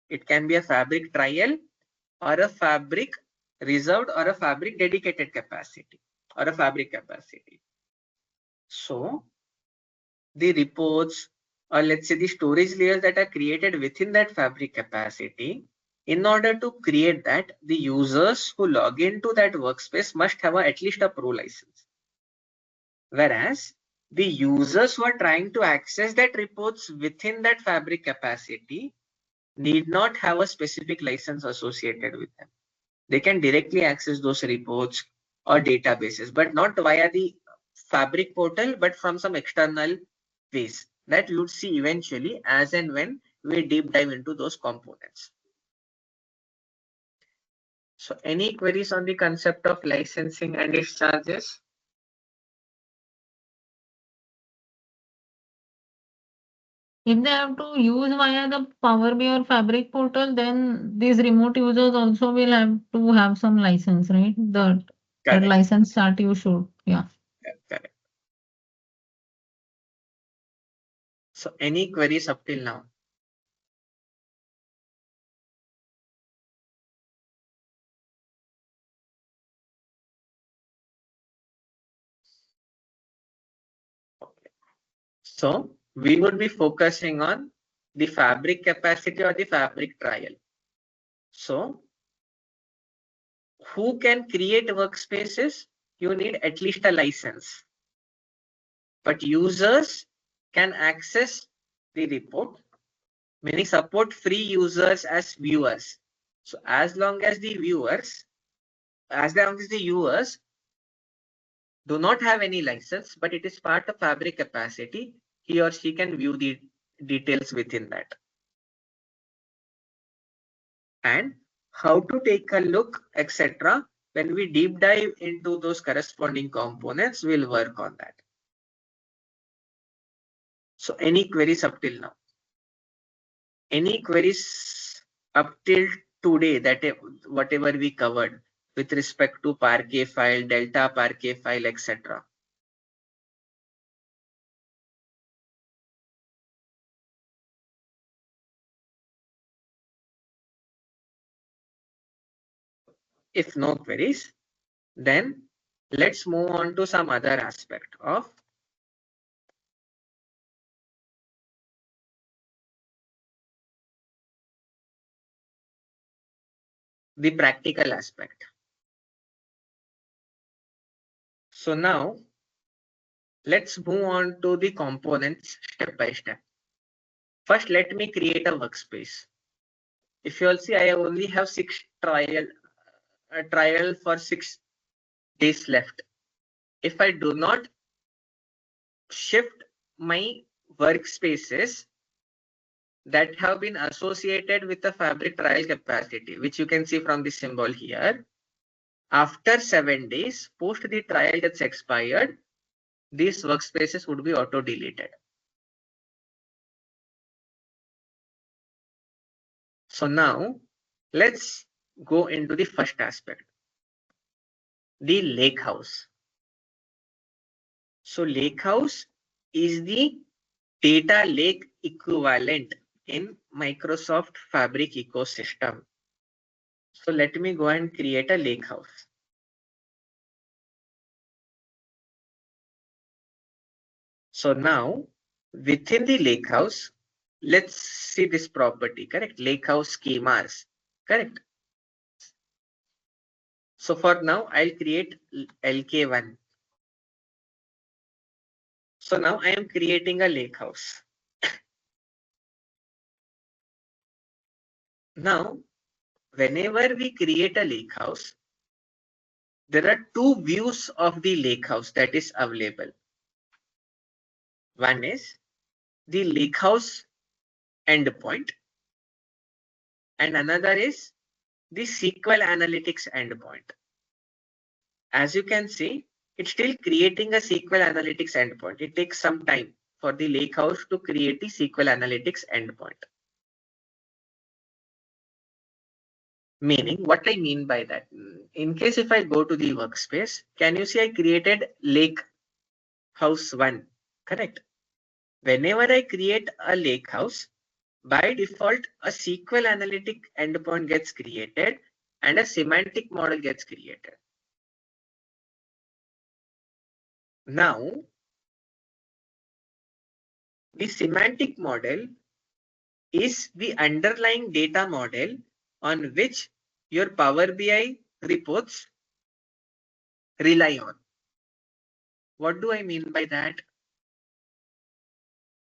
It can be a Fabric trial or a Fabric reserved or a Fabric dedicated capacity or a Fabric capacity. So the reports, or let's say the storage layers that are created within that Fabric capacity, in order to create that, the users who log into that workspace must have at least a Pro license. Whereas the users who are trying to access that reports within that Fabric capacity need not have a specific license associated with them. They can directly access those reports or databases, but not via the Fabric portal, but from some external ways that you would see eventually as and when we deep dive into those components. So any queries on the concept of licensing and its charges? If they have to use via the Power BI or Fabric portal, then these remote users also will have to have some license, right? The Correct. license chart you showed. Yeah. Correct. So any queries up till now? Okay. So we would be focusing on the Fabric capacity or the Fabric trial. So who can create workspaces? You need at least a license. But users can access the report, meaning support free users as viewers. So as long as the viewers, as long as the users do not have any license, but it is part of Fabric capacity, he or she can view the details within that. And how to take a look, etc. When we deep dive into those corresponding components, we'll work on that. So any queries up till now? Any queries up till today that whatever we covered with respect to Parquet file, Delta Parquet file, etc. If no queries, then let's move on to some other aspect of the practical aspect. So now let's move on to the components step by step. First, let me create a workspace. If you all see, I only have a trial for 6 days left. If I do not shift my workspaces that have been associated with the Fabric trial capacity, which you can see from the symbol here, after 7 days, post the trial gets expired, these workspaces would be auto deleted. So now let's go into the first aspect, the Lakehouse. So Lakehouse is the data lake equivalent in Microsoft Fabric ecosystem. So let me go and create a Lakehouse. So now within the Lakehouse, let's see this property, correct? Lakehouse schemas, correct? So for now, I'll create LK1. So now I am creating a Lakehouse. Now, whenever we create a Lakehouse, there are 2 views of the Lakehouse that is available. One is the Lakehouse endpoint, and another is the SQL Analytics endpoint. As you can see, it's still creating a SQL Analytics endpoint. It takes some time for the Lakehouse to create the SQL Analytics endpoint. Meaning, what I mean by that, in case if I go to the workspace, can you see I created Lakehouse 1, correct? Whenever I create a Lakehouse, by default, a SQL Analytic endpoint gets created and a semantic model gets created. Now, the semantic model is the underlying data model on which your Power BI reports rely on. What do I mean by that?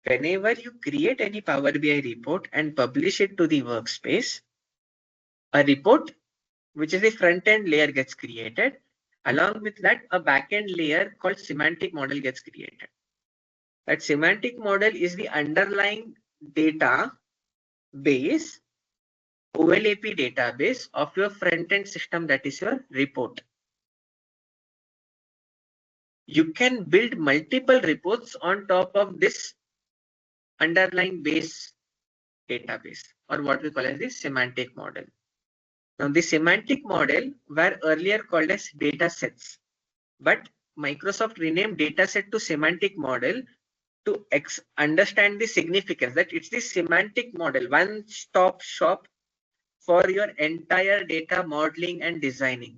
Whenever you create any Power BI report and publish it to the workspace, a report, which is the front-end layer, gets created. Along with that, a back-end layer called semantic model gets created. That semantic model is the underlying data base, OLAP database of your front-end system, that is your report. You can build multiple reports on top of this underlying base database, or what we call as the semantic model. Now, the semantic model were earlier called as data sets, but Microsoft renamed dataset to semantic model to understand the significance that it's the semantic model, one-stop shop for your entire data modeling and designing.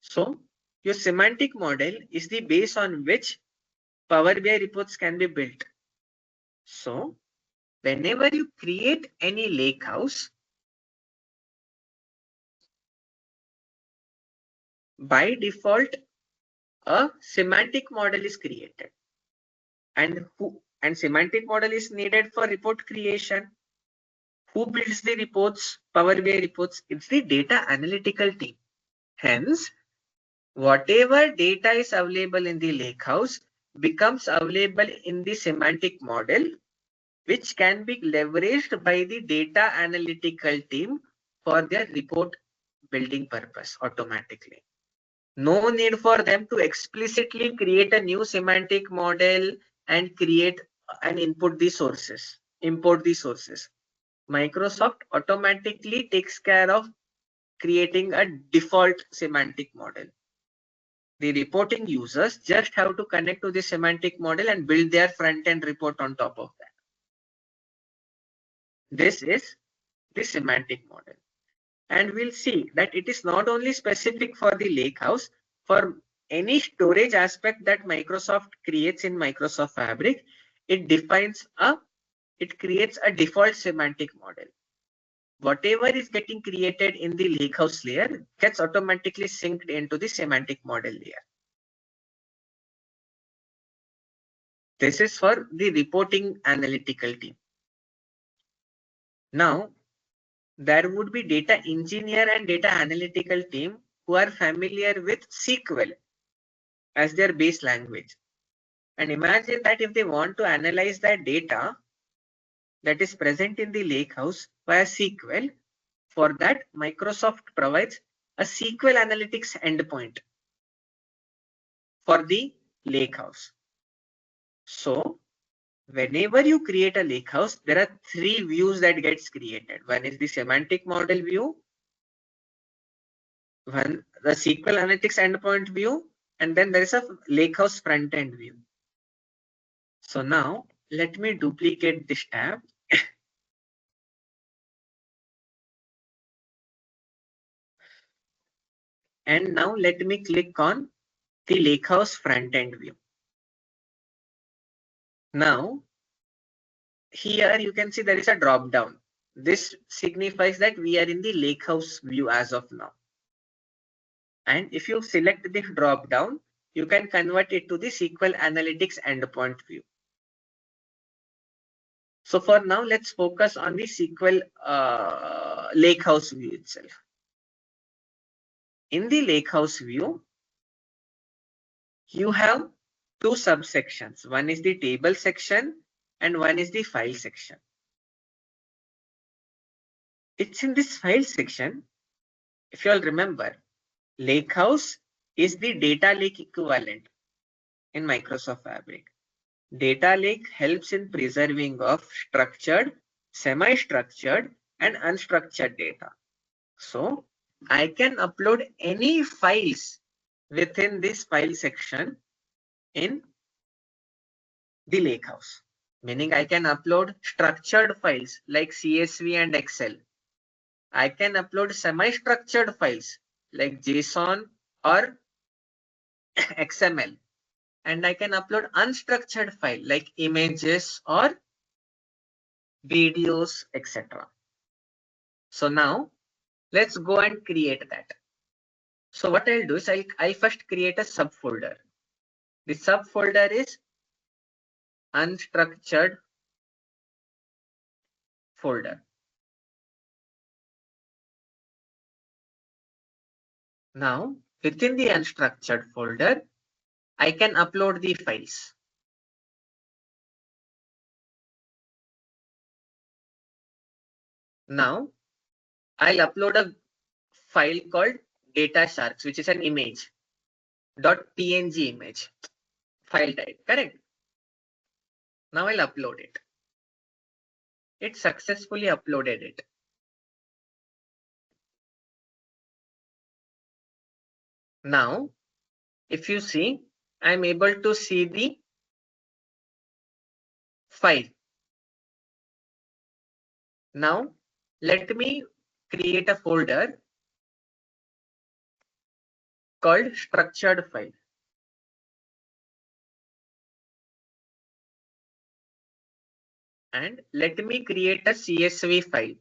So your semantic model is the base on which Power BI reports can be built. So whenever you create any lakehouse, by default, a semantic model is created. And semantic model is needed for report creation. Who builds the reports, Power BI reports? It's the data analytical team. Hence, whatever data is available in the lakehouse becomes available in the semantic model, which can be leveraged by the data analytical team for their report building purpose automatically. No need for them to explicitly create a new semantic model and create and input the sources, import the sources. Microsoft automatically takes care of creating a default semantic model. The reporting users just have to connect to the semantic model and build their front-end report on top of that. This is the semantic model. And we'll see that it is not only specific for the lakehouse, for any storage aspect that Microsoft creates in Microsoft Fabric, it creates a default semantic model. Whatever is getting created in the lakehouse layer gets automatically synced into the semantic model layer. This is for the reporting analytical team. Now, there would be data engineer and data analytical team who are familiar with SQL as their base language. And imagine that if they want to analyze that data that is present in the lakehouse via SQL, for that Microsoft provides a SQL Analytics endpoint for the lakehouse. So whenever you create a lakehouse, there are three views that gets created. One is the semantic model view, one the SQL Analytics endpoint view, and then there is a lakehouse front end view. So now let me duplicate this tab. And now let me click on the lakehouse front end view. Now here you can see there is a drop down. This signifies that we are in the lakehouse view as of now. And if you select this drop down, you can convert it to the SQL Analytics endpoint view. So for now, let's focus on the SQL lakehouse view itself. In the lakehouse view, you have two subsections. One is the table section and one is the file section. it's in this file section. If you all remember, Lakehouse is the data lake equivalent in Microsoft Fabric. Data lake helps in preserving of structured, semi-structured, and unstructured data. So I can upload any files within this file section in the Lakehouse. Meaning I can upload structured files like CSV and Excel. I can upload semi-structured files like JSON or XML. And I can upload unstructured file like images or videos, etc. So now let's go and create that. So what I'll do is I'll first create a subfolder. The subfolder is unstructured folder. Now within the unstructured folder, I can upload the files. Now I'll upload a file called data sharks, which is an image .png image file type, correct? Now I'll upload it. It successfully uploaded it. Now, if you see, I'm able to see the file. Now, let me create a folder called structured file. And let me create a CSV file.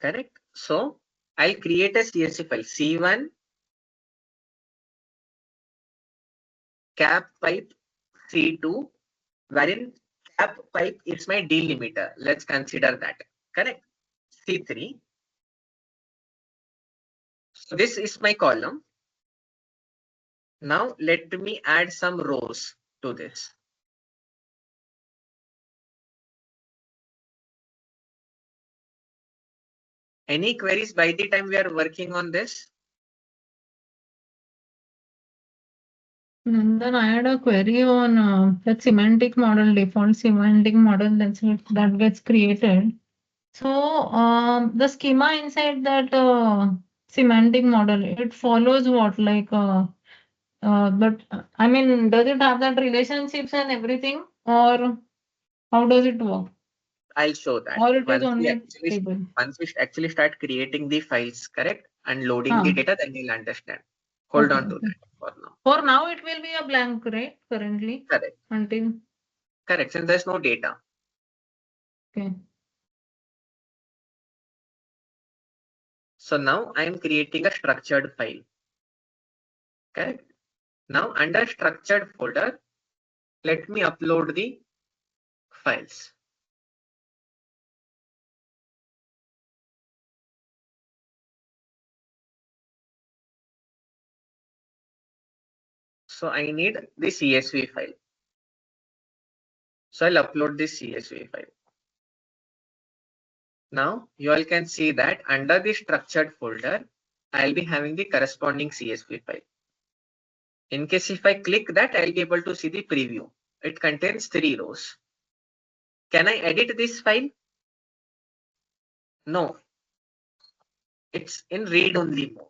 Correct? So, I'll create a CSV file, C1 cap pipe C2, wherein cap pipe is my delimiter. Let's consider that. Correct? C3. So this is my column. Now let me add some rows to this. Any queries by the time we are working on this? And then I had a query on that semantic model, default semantic model that gets created. So the schema inside that semantic model, it follows what, like but I mean, does it have that relationships and everything, or how does it work? I'll show that. Or it is Once only we table. actually start creating the files, correct, and loading the data, then you'll understand. Hold Okay, on to okay. that for now. For now, it will be a blank, right? Currently, Correct. until Correct. Since there's no data. okay. So now I am creating a structured file. Correct. Now under structured folder, let me upload the files. So I need the CSV file. So I'll upload this CSV file. Now you all can see that under the structured folder, I'll be having the corresponding CSV file. In case if I click that, I'll be able to see the preview. It contains 3 rows. Can I edit this file? No. It's in read-only mode.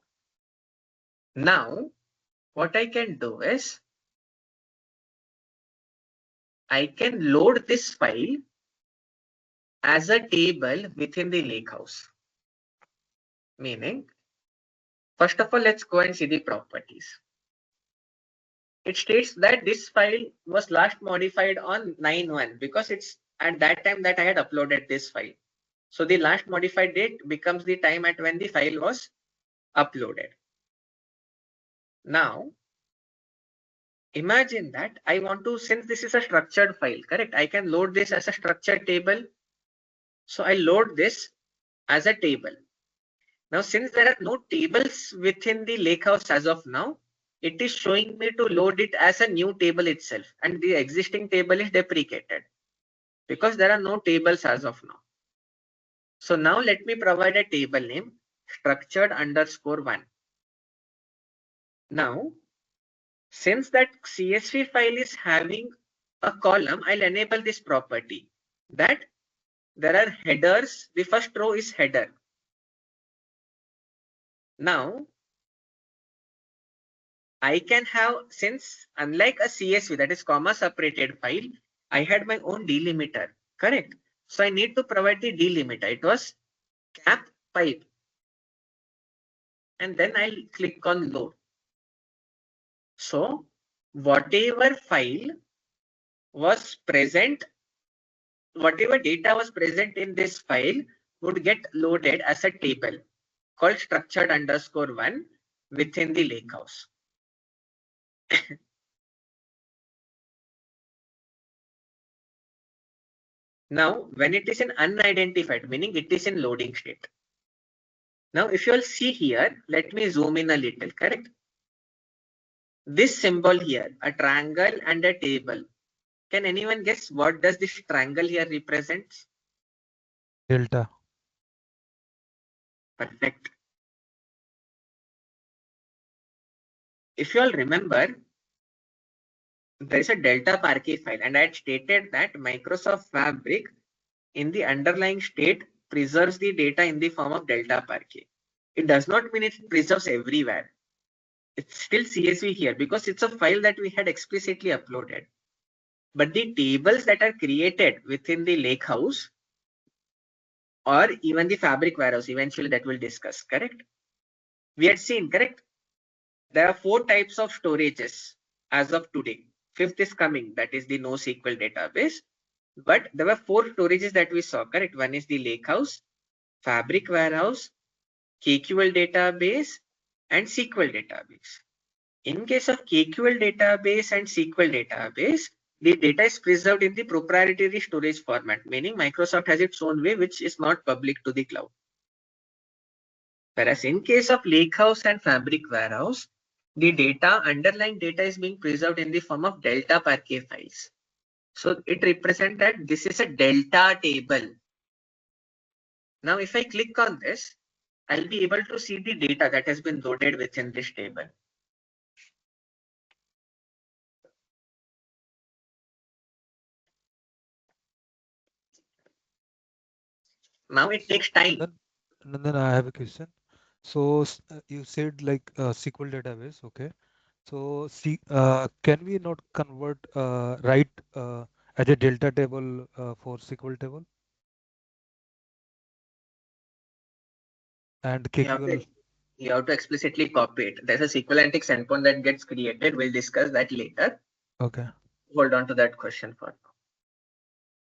Now, what I can do is, I can load this file as a table within the Lakehouse. Meaning, first of all, let's go and see the properties. It states that this file was last modified on 9/1 because it's at that time that I had uploaded this file. So the last modified date becomes the time at when the file was uploaded. Now, imagine that I want to, since this is a structured file, correct? I can load this as a structured table. So I load this as a table. Now, since there are no tables within the Lakehouse as of now, it is showing me to load it as a new table itself, and the existing table is deprecated because there are no tables as of now. So now let me provide a table name structured_1. Now, since that CSV file is having a column, I'll enable this property that there are headers. The first row is header. Now, I can have, since unlike a CSV, that is comma separated file, I had my own delimiter, correct? So I need to provide the delimiter. It was cap pipe. And then I'll click on load. So whatever file was present, whatever data was present in this file would get loaded as a table called structured_1 within the lakehouse. Now, when it is in unidentified, meaning it is in loading state. Now, if you all see here, let me zoom in a little, correct? This symbol here, a triangle and a table. Can anyone guess what does this triangle here represents? Delta. Perfect. If you all remember, there is a Delta Parquet file, and I had stated that Microsoft Fabric in the underlying state preserves the data in the form of Delta Parquet. It does not mean it preserves everywhere. It's still CSV here because it's a file that we had explicitly uploaded. But the tables that are created within the lakehouse or even the Fabric warehouse, eventually that we'll discuss, correct? We had seen, correct? There are 4 types of storages as of today. 5th is coming, that is the NoSQL database. But there were 4 storages that we saw, correct? One is the Lakehouse, Fabric warehouse, KQL database, and SQL database. In case of KQL database and SQL database, the data is preserved in the proprietary storage format, meaning Microsoft has its own way, which is not public to the cloud. Whereas in case of Lakehouse and Fabric warehouse, the data, underlying data is being preserved in the form of Delta Parquet files. So it represents that this is a Delta table. Now, if I click on this, I'll be able to see the data that has been loaded within this table. Now it takes time. Then I have a question. So you said like SQL database, okay? So can we not convert write as a delta table for SQL table? And KQL. You have to explicitly copy it. There's a SQL Analytics endpoint that gets created. We'll discuss that later. Okay. Hold on to that question for now.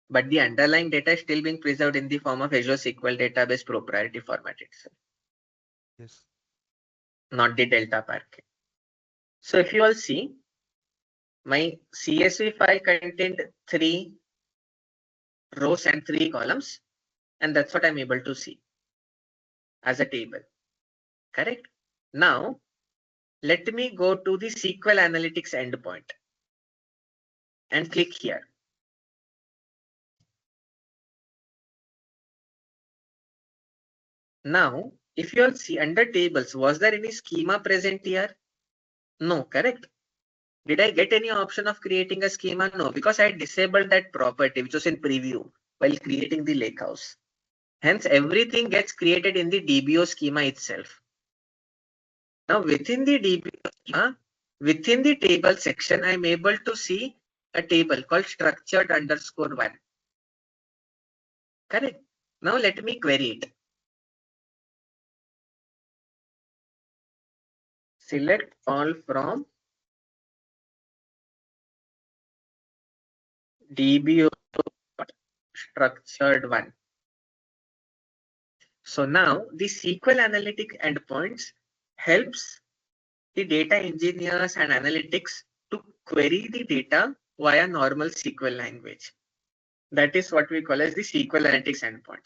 But the underlying data is still being preserved in the form of Azure SQL database proprietary format itself. Yes. Not the Delta Parquet. So if you all see, my CSV file contained 3 rows and 3 columns, and that's what I'm able to see as a table. Correct? Now, let me go to the SQL Analytics endpoint and click here. Now, if you all see under tables, was there any schema present here? No, correct? Did I get any option of creating a schema? No, because I disabled that property which was in preview while creating the lakehouse. Hence, everything gets created in the DBO schema itself. Now, within the DBO schema, within the table section, I'm able to see a table called structured_1. Correct? Now, let me query it. Select all from DBO structured_1. So now the SQL Analytics endpoints helps the data engineers and analytics to query the data via normal SQL language. That is what we call as the SQL Analytics endpoint.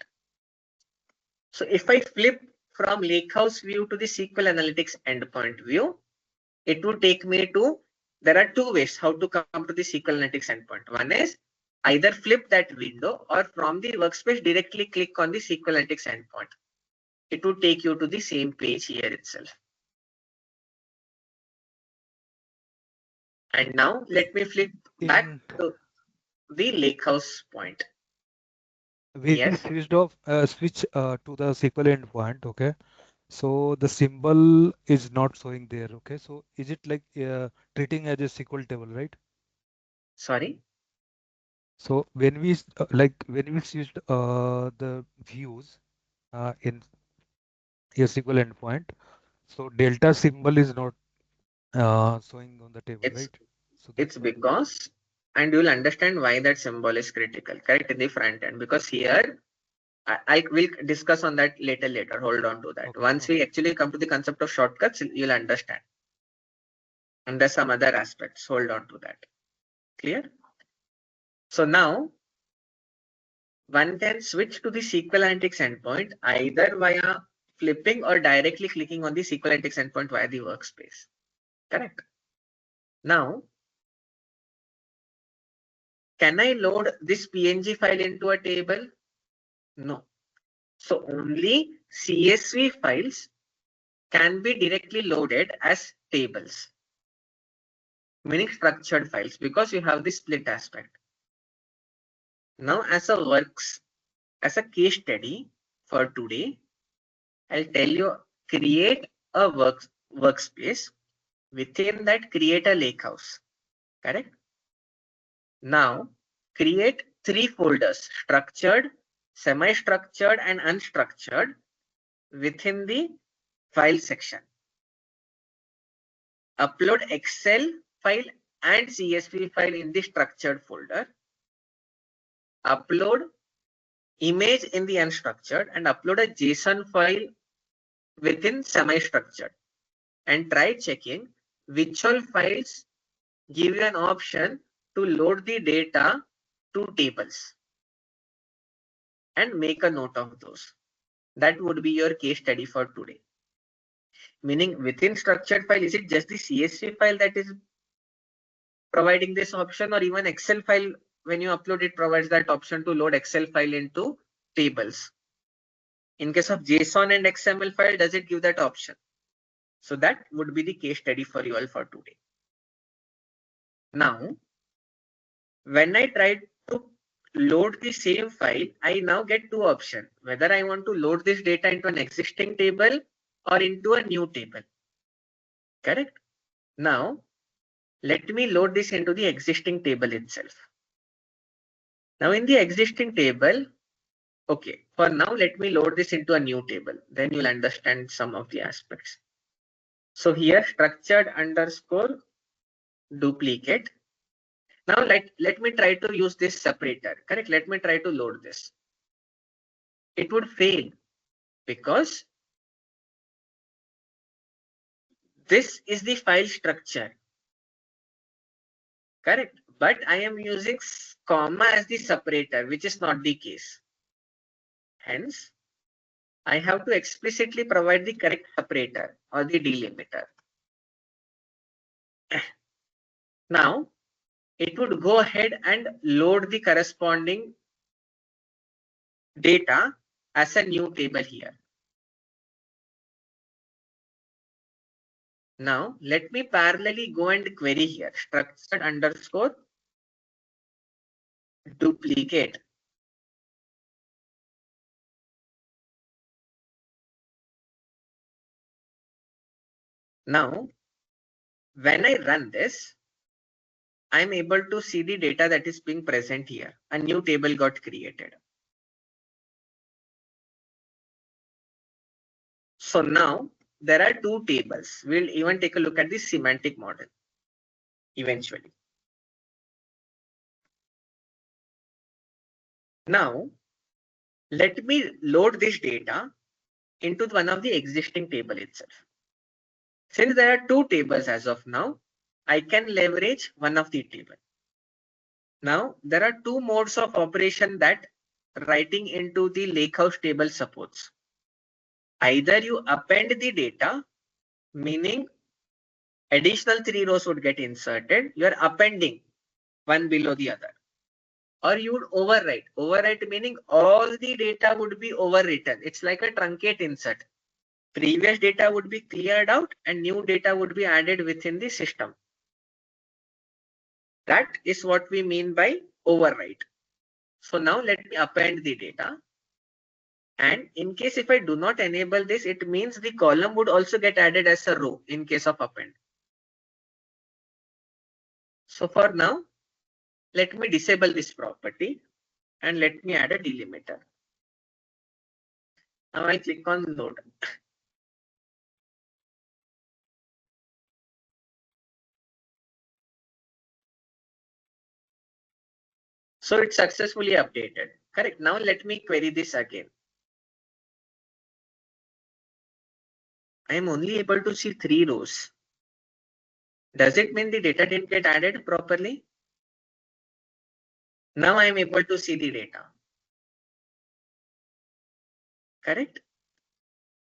So if I flip from Lakehouse view to the SQL Analytics endpoint view, it would take me to, there are two ways how to come to the SQL Analytics endpoint. One is either flip that window or from the workspace directly click on the SQL Analytics endpoint. It would take you to the same page here itself. And now let me flip back to the Lakehouse point. We Yes. switched off, switch to the SQL endpoint. Okay. So the symbol is not showing there. Okay. So is it like treating as a SQL table, right? Sorry. So when we when we switched the views in a SQL endpoint, so delta symbol is not showing on the table, right? So It's because, and you will understand why that symbol is critical, correct, in the front end, because here I will discuss on that later. Hold on to that. Okay, Once we actually come to the concept of shortcuts, you'll understand. And there's some other aspects. Hold on to that. Clear? So now one can switch to the SQL Analytics endpoint either via flipping or directly clicking on the SQL Analytics endpoint via the workspace. Correct. Now, can I load this PNG file into a table? No. So only CSV files can be directly loaded as tables, meaning structured files, because you have the split aspect. Now, as a case study for today, I'll tell you, create a workspace. Within that, create a lakehouse. Correct? Now, create 3 folders: structured, semi-structured, and unstructured within the file section. Upload Excel file and CSV file in the structured folder. Upload image in the unstructured and upload a JSON file within semi-structured, and try checking which all files give you an option to load the data to tables, and make a note of those. That would be your case study for today. Meaning within structured file, is it just the CSV file that is providing this option, or even Excel file, when you upload it, provides that option to load Excel file into tables? In case of JSON and XML file, does it give that option? So that would be the case study for you all for today. Now, when I try to load the same file, I now get two options, whether I want to load this data into an existing table or into a new table. Correct? Now, let me load this into the existing table itself. Now in the existing table, okay, for now, let me load this into a new table. Then you'll understand some of the aspects. So here, structured underscore duplicate. Now let me try to use this separator. Correct? Let me try to load this. It would fail because this is the file structure. Correct? But I am using comma as the separator, which is not the case. Hence, I have to explicitly provide the correct separator or the delimiter. Now, it would go ahead and load the corresponding data as a new table here. Now, let me parallelly go and query here, structured underscore duplicate. Now, when I run this, I'm able to see the data that is being present here. A new table got created. So now there are two tables. We'll even take a look at the semantic model eventually. Now, let me load this data into one of the existing table itself. Since there are two tables as of now, I can leverage one of the table. Now, there are two modes of operation that writing into the Lakehouse table supports. Either you append the data, meaning additional 3 rows would get inserted. You are appending one below the other. Or you would overwrite. Overwrite meaning all the data would be overwritten. It's like a truncate insert. Previous data would be cleared out and new data would be added within the system. That is what we mean by overwrite. So now let me append the data. And in case if I do not enable this, it means the column would also get added as a row in case of append. So for now, let me disable this property and let me add a delimiter. Now I'll click on load. So it's successfully updated. Correct. Now let me query this again. I am only able to see 3 rows. Does it mean the data didn't get added properly? Now I am able to see the data. Correct.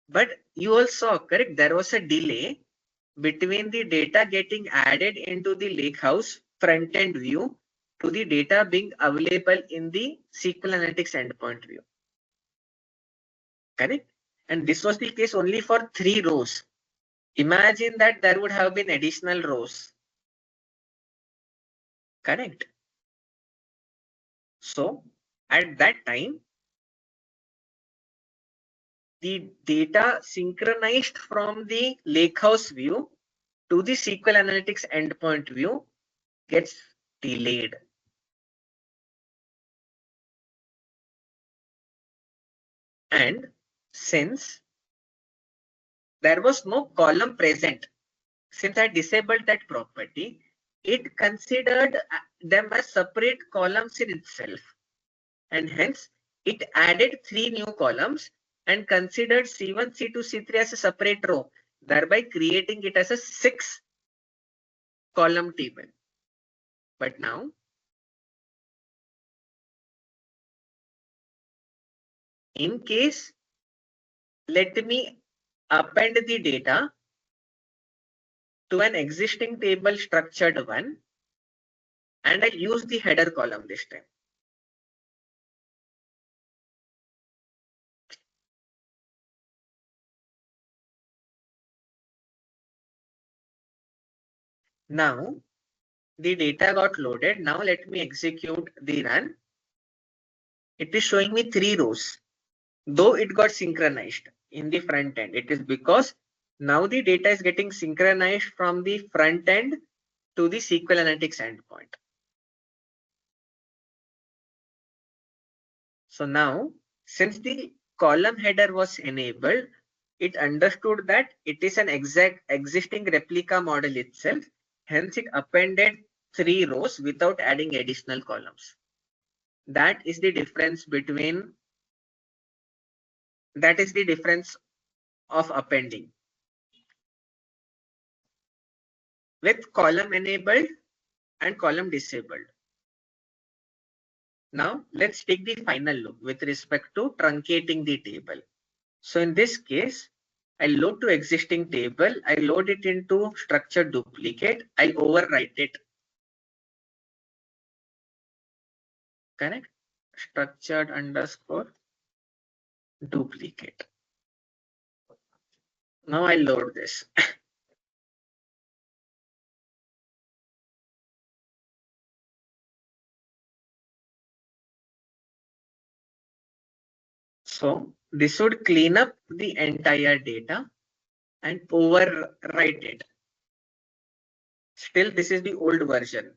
But you all saw, correct, there was a delay between the data getting added into the Lakehouse front-end view to the data being available in the SQL Analytics endpoint view. Correct. And this was the case only for 3 rows. Imagine that there would have been additional rows. Correct. So at that time, the data synchronized from the Lakehouse view to the SQL Analytics endpoint view gets delayed. And since there was no column present, since I disabled that property, it considered them as separate columns in itself. And hence, it added 3 new columns and considered C1, C2, C3 as a separate row, thereby creating it as a 6 column table. But now, in case, let me append the data to an existing table structured one, and I use the header column this time. Now, the data got loaded. Now let me execute the run. It is showing me 3 rows, though it got synchronized in the front end. It is because now the data is getting synchronized from the front end to the SQL Analytics endpoint. So now, since the column header was enabled, it understood that it is an exact existing replica model itself. Hence, it appended 3 rows without adding additional columns. That is the difference between, that is the difference of appending. With column enabled and column disabled. Now let's take the final look with respect to truncating the table. So in this case, I load to existing table, I load it into structured duplicate, I overwrite it. Correct? Structured underscore duplicate. Now I load this. So this would clean up the entire data and overwrite it. Still, this is the old version.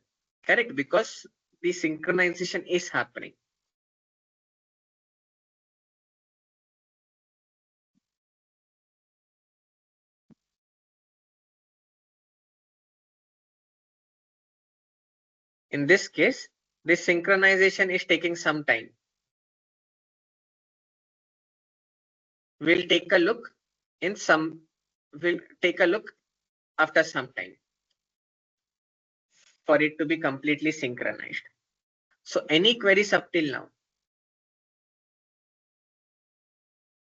Correct? Because the synchronization is happening. In this case, this synchronization is taking some time. We'll take a look after some time for it to be completely synchronized. So any queries up till now?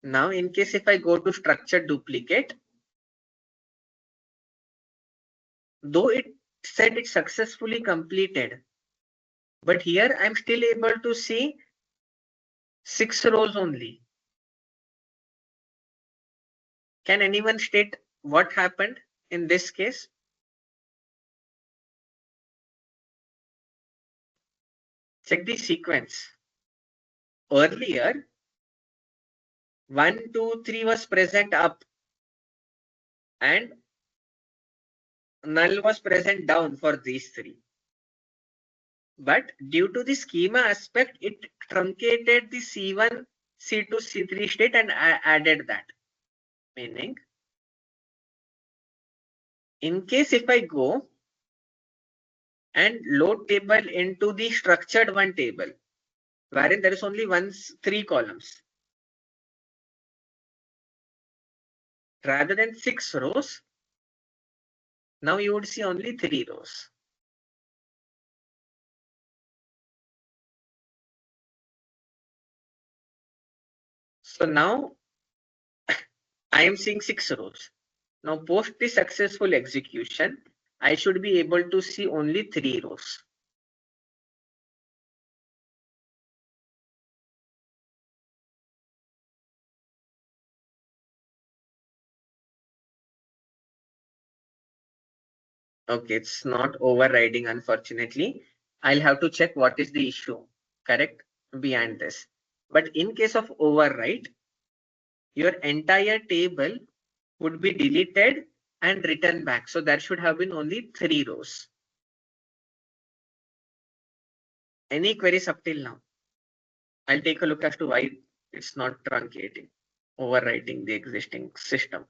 Now, in case if I go to structured duplicate, though it said it successfully completed, but here I'm still able to see 6 rows only. Can anyone state what happened in this case? Check the sequence. Earlier, 1, 2, 3 was present up and null was present down for these 3. But due to the schema aspect, it truncated the C1, C2, C3 state and added that. Meaning, in case if I go and load table into the structured one table, wherein there is only 3 columns, rather than 6 rows, now you would see only 3 rows. So now I am seeing 6 rows. Now post the successful execution, I should be able to see only 3 rows. Okay, it's not overriding, unfortunately. I'll have to check what is the issue, correct, behind this. But in case of override, your entire table would be deleted and written back. So there should have been only 3 rows. Any queries up till now? I'll take a look as to why it's not truncating, overwriting the existing system.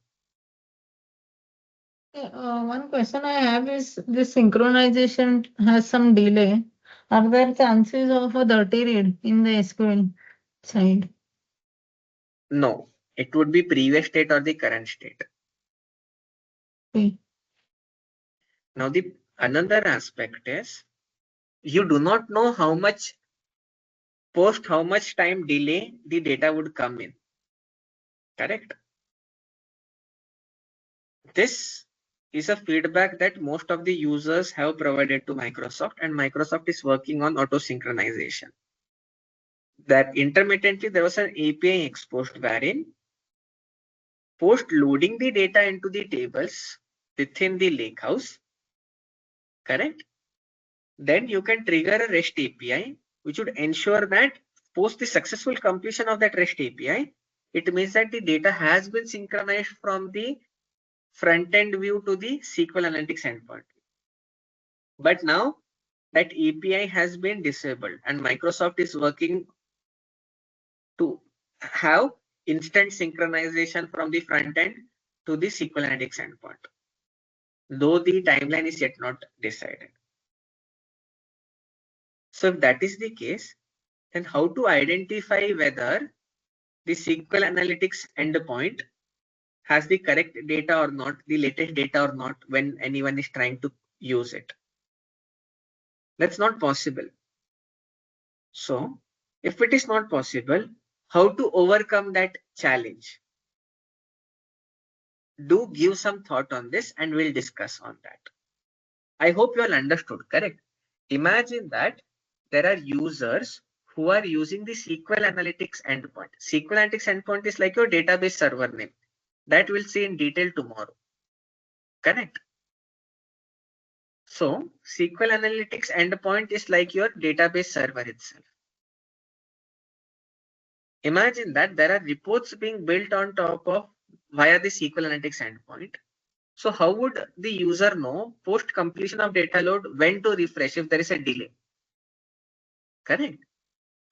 One question I have is this synchronization has some delay. Are there chances of a dirty read in the SQL side? No, it would be previous state or the current state. Okay. Now the another aspect is you do not know how much time delay the data would come in. Correct? This is a feedback that most of the users have provided to Microsoft, and Microsoft is working on auto synchronization. That intermittently there was an API exposed wherein post loading the data into the tables within the lakehouse, correct? Then you can trigger a REST API, which would ensure that post the successful completion of that REST API, it means that the data has been synchronized from the front-end view to the SQL Analytics endpoint. But now that API has been disabled and Microsoft is working to have instant synchronization from the front end to the SQL Analytics endpoint, though the timeline is yet not decided. So if that is the case, then how to identify whether the SQL Analytics endpoint has the correct data or not, the latest data or not, when anyone is trying to use it? That's not possible. So if it is not possible, how to overcome that challenge? Do give some thought on this and we'll discuss on that. I hope you all understood, correct? Imagine that there are users who are using the SQL Analytics endpoint. SQL Analytics endpoint is like your database server name. That we'll see in detail tomorrow. Correct? So SQL Analytics endpoint is like your database server itself. Imagine that there are reports being built on top of via the SQL Analytics endpoint. So how would the user know post completion of data load when to refresh if there is a delay? Correct.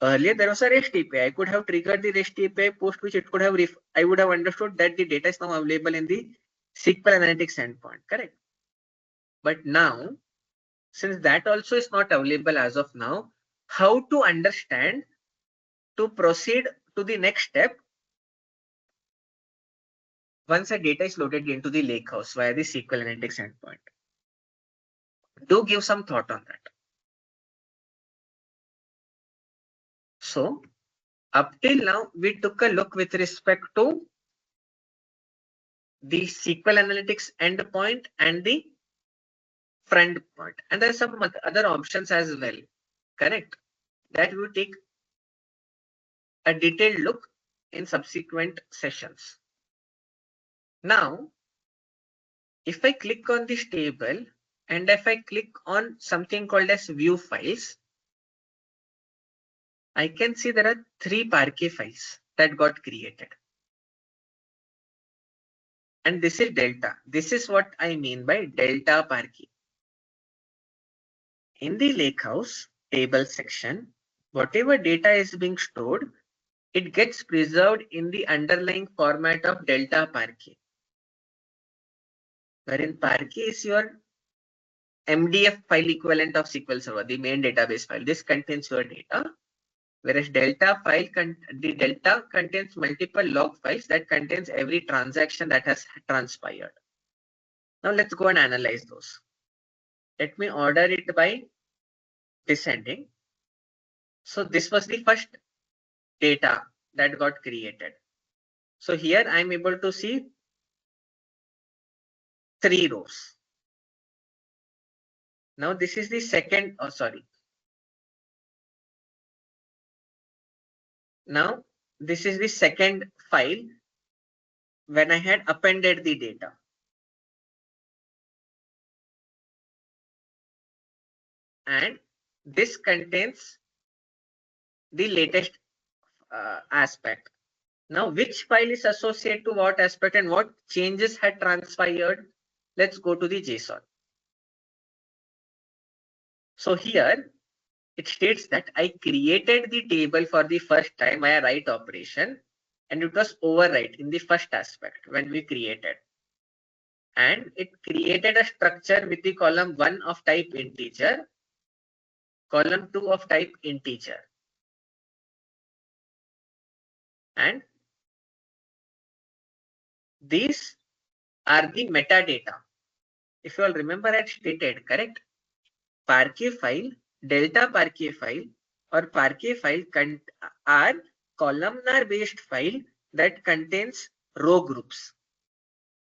Earlier there was a REST API. I could have triggered the REST API post which it could have I would have understood that the data is now available in the SQL Analytics endpoint. Correct. But now, since that also is not available as of now, how to understand to proceed to the next step once a data is loaded into the lakehouse via the SQL Analytics endpoint? Do give some thought on that. So up till now, we took a look with respect to the SQL Analytics endpoint and the front part. And there are some other options as well, correct? That we take a detailed look in subsequent sessions. Now, if I click on this table and if I click on something called as view files, I can see there are 3 Parquet files that got created. And this is delta. This is what I mean by delta Parquet. In the Lakehouse table section, whatever data is being stored, it gets preserved in the underlying format of delta Parquet, wherein Parquet is your MDF file equivalent of SQL Server, the main database file. This contains your data, whereas delta file, the delta contains multiple log files that contains every transaction that has transpired. Now let's go and analyze those. Let me order it by descending. So this was the first data that got created. So here I'm able to see 3 rows. Now this is the second, Now this is the second file when I had appended the data. And this contains the latest aspect. Now, which file is associated to what aspect and what changes had transpired? Let's go to the JSON. So here it states that I created the table for the first time via write operation, and it was overwrite in the first aspect when we created. And it created a structure with the column 1 of type integer, column 2 of type integer. And these are the metadata. If you all remember, I stated, correct? Parquet file, delta Parquet file, or Parquet file are columnar based file that contains row groups.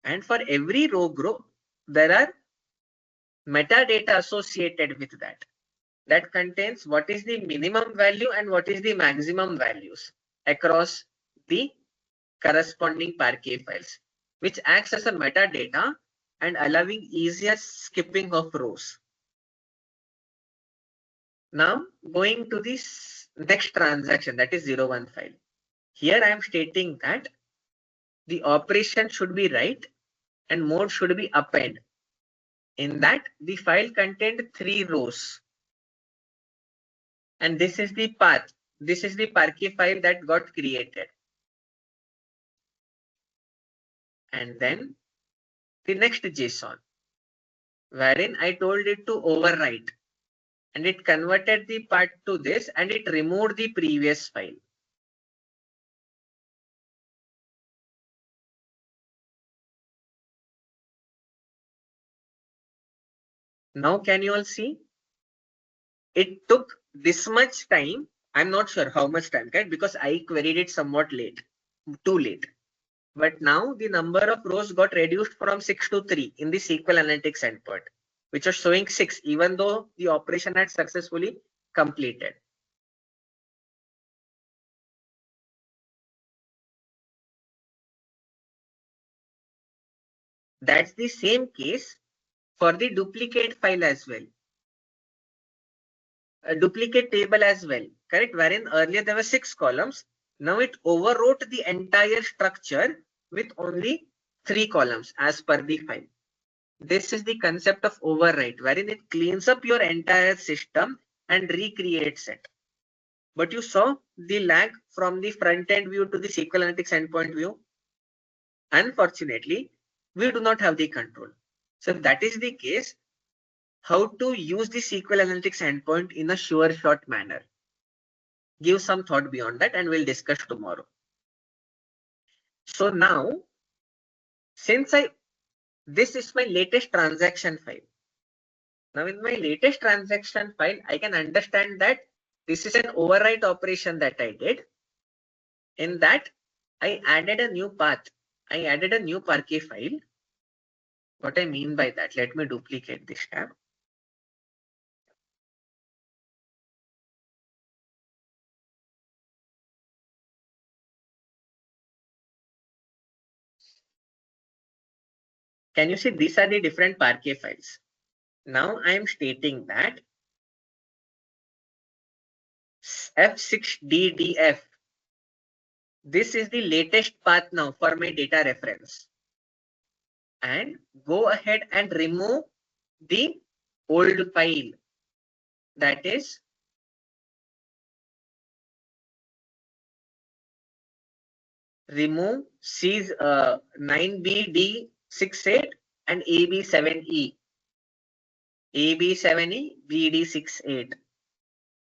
And for every row group, there are metadata associated with that. That contains what is the minimum value and what is the maximum values across the corresponding Parquet files, which acts as a metadata and allowing easier skipping of rows. Now going to this next transaction, that is 01 file. Here I am stating that the operation should be write and mode should be append. In that the file contained 3 rows. And this is the path. This is the Parquet file that got created. And then the next JSON, wherein I told it to overwrite. And it converted the part to this and it removed the previous file. Now can you all see? It took this much time. I'm not sure how much time, right? Because I queried it somewhat late, too late. But now the number of rows got reduced from 6 to 3 in the SQL Analytics endpoint, which was showing 6, even though the operation had successfully completed. That's the same case for the duplicate file as well. A duplicate table as well, correct? Wherein earlier there were 6 columns. Now it overwrote the entire structure with only 3 columns as per the file. This is the concept of overwrite, wherein it cleans up your entire system and recreates it. But you saw the lag from the front end view to the SQL Analytics endpoint view. Unfortunately, we do not have the control. So if that is the case, how to use the SQL Analytics endpoint in a sure shot manner? Give some thought beyond that and we'll discuss tomorrow. So now, since this is my latest transaction file. Now in my latest transaction file, I can understand that this is an overwrite operation that I did. In that, I added a new path. I added a new Parquet file. What I mean by that, let me duplicate this tab. Can you see these are the different Parquet files? Now I am stating that F6DDF, this is the latest path now for my data reference. And go ahead and remove the old file, that is remove C9BD68 and AB7E, AB7E, BD68.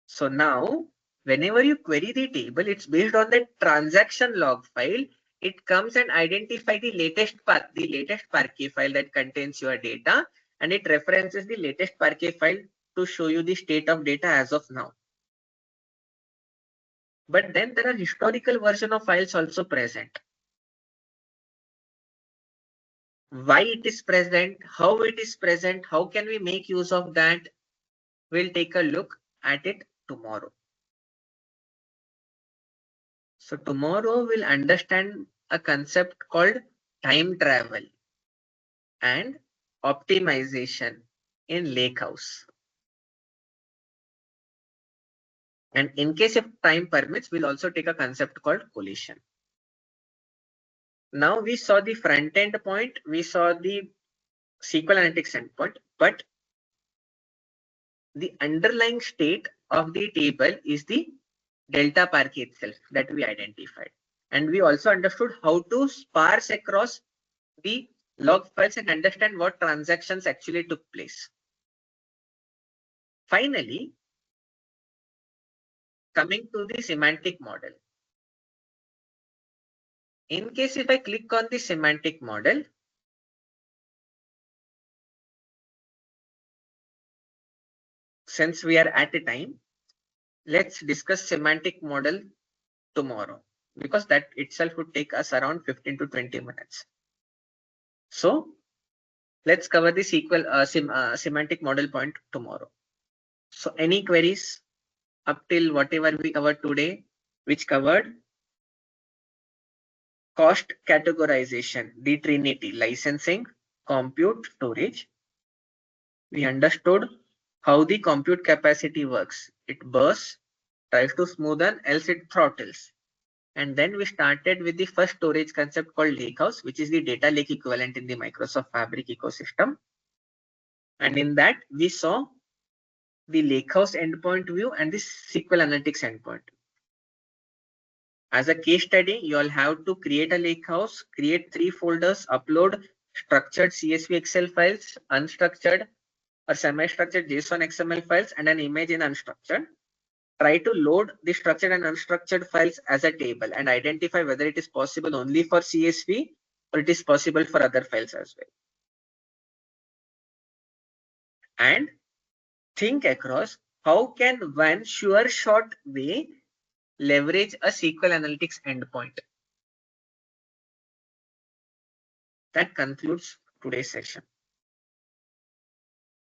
So now, whenever you query the table, it's based on the transaction log file. It comes and identify the latest path, the latest Parquet file that contains your data, and it references the latest Parquet file to show you the state of data as of now. But then there are historical version of files also present. Why it is present, how it is present, how can we make use of that? We'll take a look at it tomorrow. So tomorrow we'll understand a concept called time travel and optimization in Lakehouse. And in case if time permits, we'll also take a concept called collision. Now we saw the front end point, we saw the SQL analytics endpoint, but the underlying state of the table is the delta Parquet itself that we identified. And we also understood how to sparse across the log files and understand what transactions actually took place. Finally, coming to the semantic model. In case if I click on the semantic model, since we are at a time, let's discuss semantic model tomorrow, because that itself would take us around 15 to 20 minutes. So let's cover the SQL semantic model point tomorrow. So any queries up till whatever we covered today, which covered cost categorization, the Trinity, licensing, compute, storage. We understood how the compute capacity works. It bursts, tries to smoothen, else it throttles. And then we started with the first storage concept called Lakehouse, which is the data lake equivalent in the Microsoft Fabric ecosystem. And in that, we saw the Lakehouse endpoint view and the SQL Analytics endpoint. As a case study, you'll have to create a Lakehouse, create 3 folders, upload structured CSV Excel files, unstructured or semi-structured JSON XML files, and an image in unstructured. Try to load the structured and unstructured files as a table and identify whether it is possible only for CSV or it is possible for other files as well. And think across how can one sure shot way leverage a SQL Analytics endpoint. That concludes today's session.